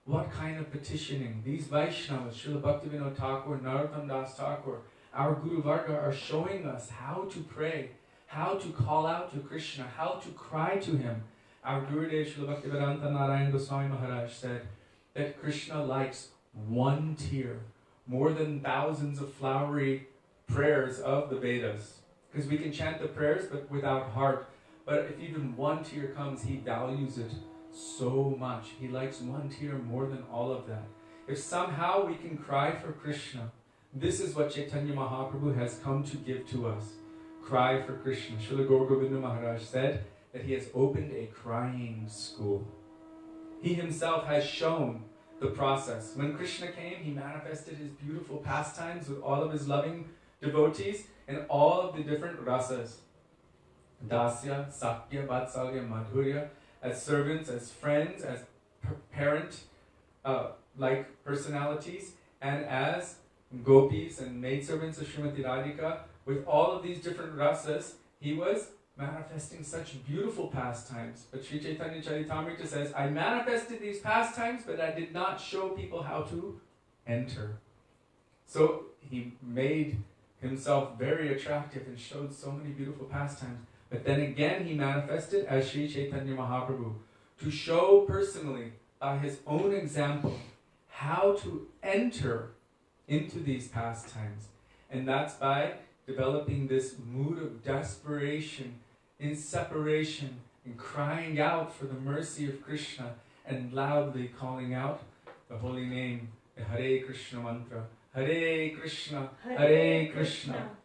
What kind of petitioning? These Vaishnavas, Srila Bhaktivedanta Thakur, Narottam Das Thakur, our Guru Varga are showing us how to pray, how to call out to Krishna, how to cry to him. Our Gurudev Srila Bhaktivedanta Narayan Goswami Maharaj said that Krishna likes one tear more than thousands of flowery prayers of the Vedas. Because we can chant the prayers but without heart. But if even one tear comes, he values it so much. He likes one tear more than all of that. If somehow we can cry for Krishna, this is what Chaitanya Mahaprabhu has come to give to us. Cry for Krishna. Srila Gaur Govinda Maharaj said that he has opened a crying school. He himself has shown the process. When Krishna came, he manifested his beautiful pastimes with all of his loving devotees and all of the different rasas. Dasya, Sakya, Vatsalya, Madhurya, as servants, as friends, as parent-like personalities, and as gopis and maidservants of Srimati Radhika. With all of these different rasas, he was manifesting such beautiful pastimes. But Sri Chaitanya Charitamrita says, I manifested these pastimes, but I did not show people how to enter. So he made himself very attractive and showed so many beautiful pastimes. But then again he manifested as Sri Chaitanya Mahaprabhu to show personally, by his own example, how to enter into these pastimes. And that's by developing this mood of desperation, in separation, and crying out for the mercy of Krishna, and loudly calling out the holy name, the Hare Krishna mantra. Hare Krishna,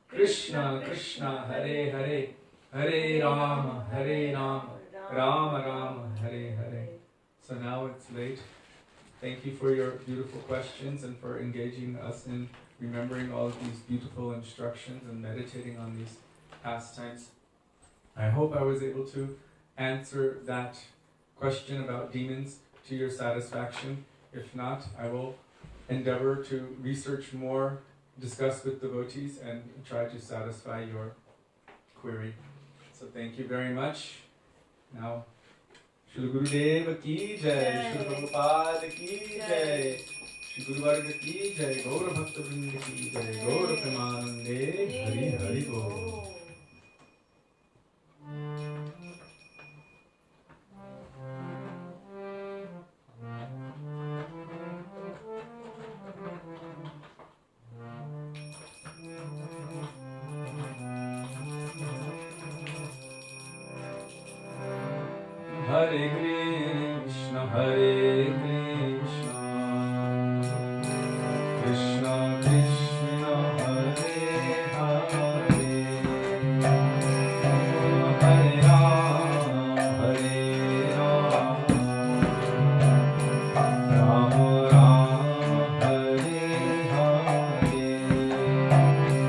Krishna Krishna, Hare Hare, Hare Rama, Rama Rama, Hare Hare. So now it's late. Thank you for your beautiful questions and for engaging us in remembering all of these beautiful instructions and meditating on these pastimes. I hope I was able to answer that question about demons to your satisfaction. If not, I will endeavor to research more, discuss with devotees, and try to satisfy your query. So thank you very much. Now, Srila Gurudeva ki jai, Srila Prabhupada ki jai, Shri Guru Varga ki jai, Gaura Bhaktivinoda ki jai, Gaura Premanande, Hari Hari Bol. Hare Krishna, Hare Krishna, Krishna Krishna, Hare Hare, Hare Rama, Hare Rama, Rama Rama, Hare Hare, Hare Krishna, Hare Krishna,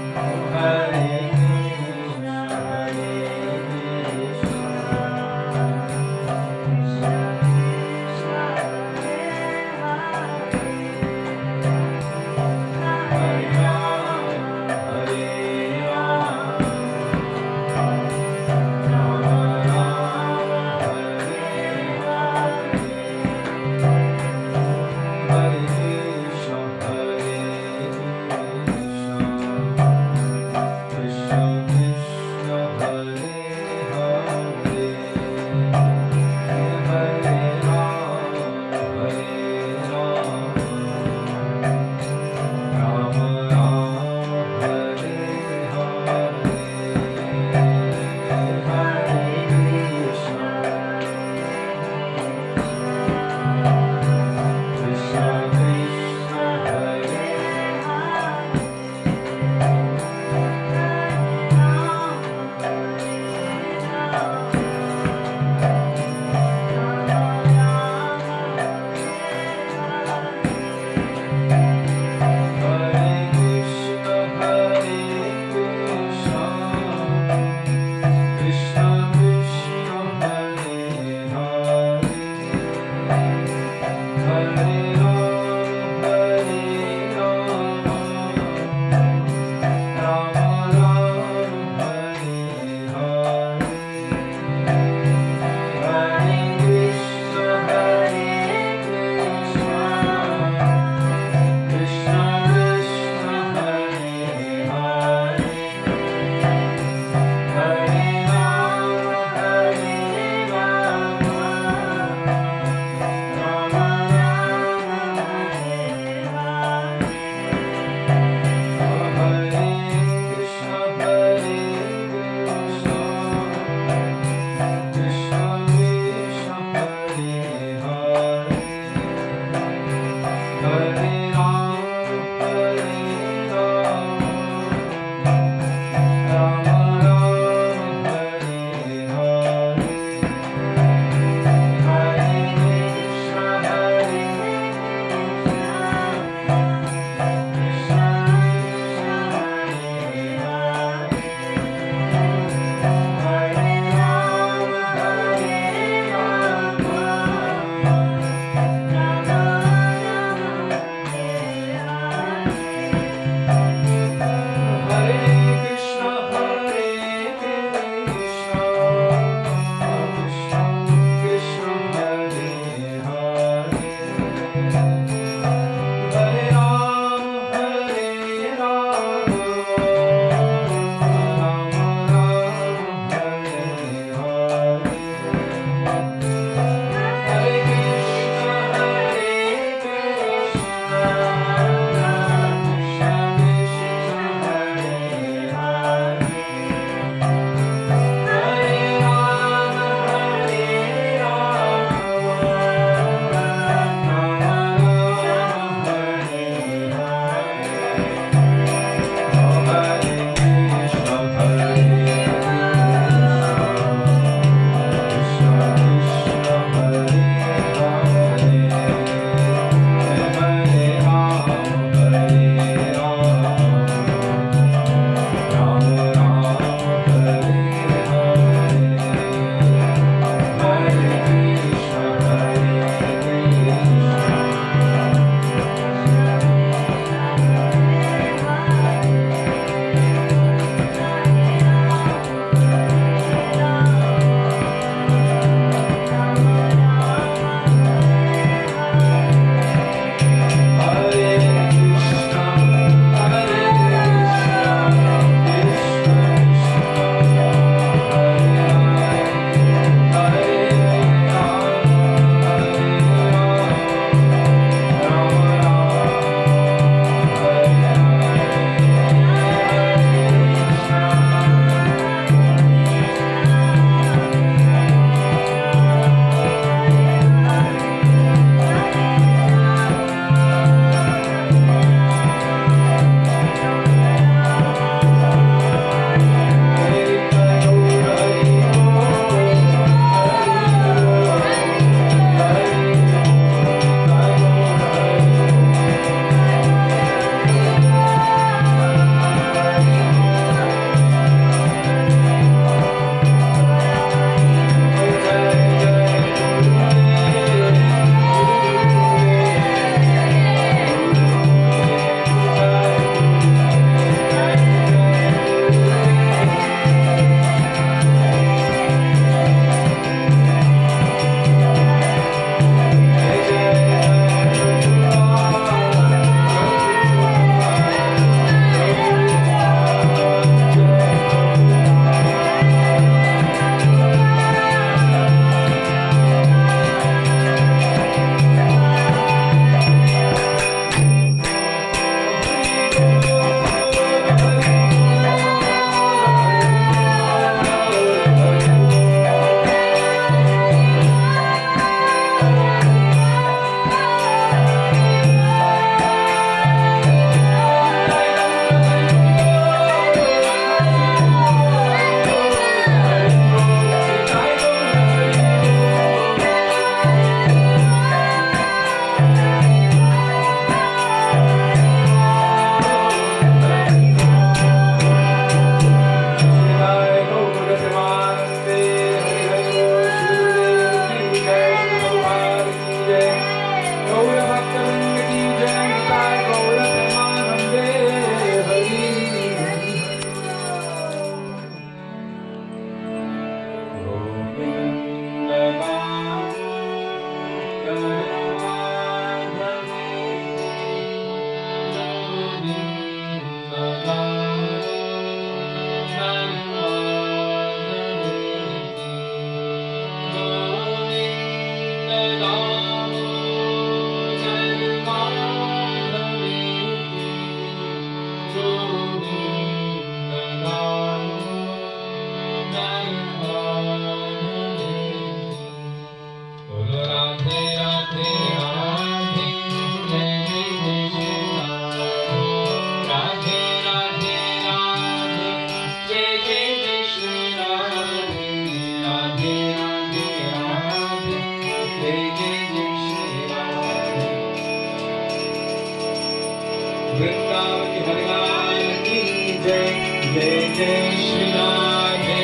Vrindavan Harilaal ki jai. Jai Jai Shri Radhe,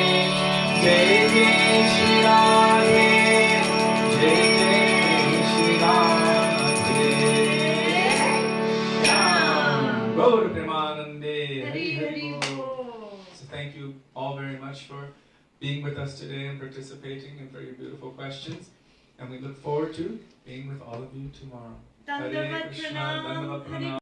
Jai Jai Shri Radhe, Jai Jai Shri Radhe. Gaur Premanande.
Hari Hari Bol.
So thank you all very much for being with us today and participating and for your beautiful questions. And we look forward to being with all of you tomorrow.
Dandavat
Hare Krishna,
Pranam,
Dandavat
Hari
Pranam.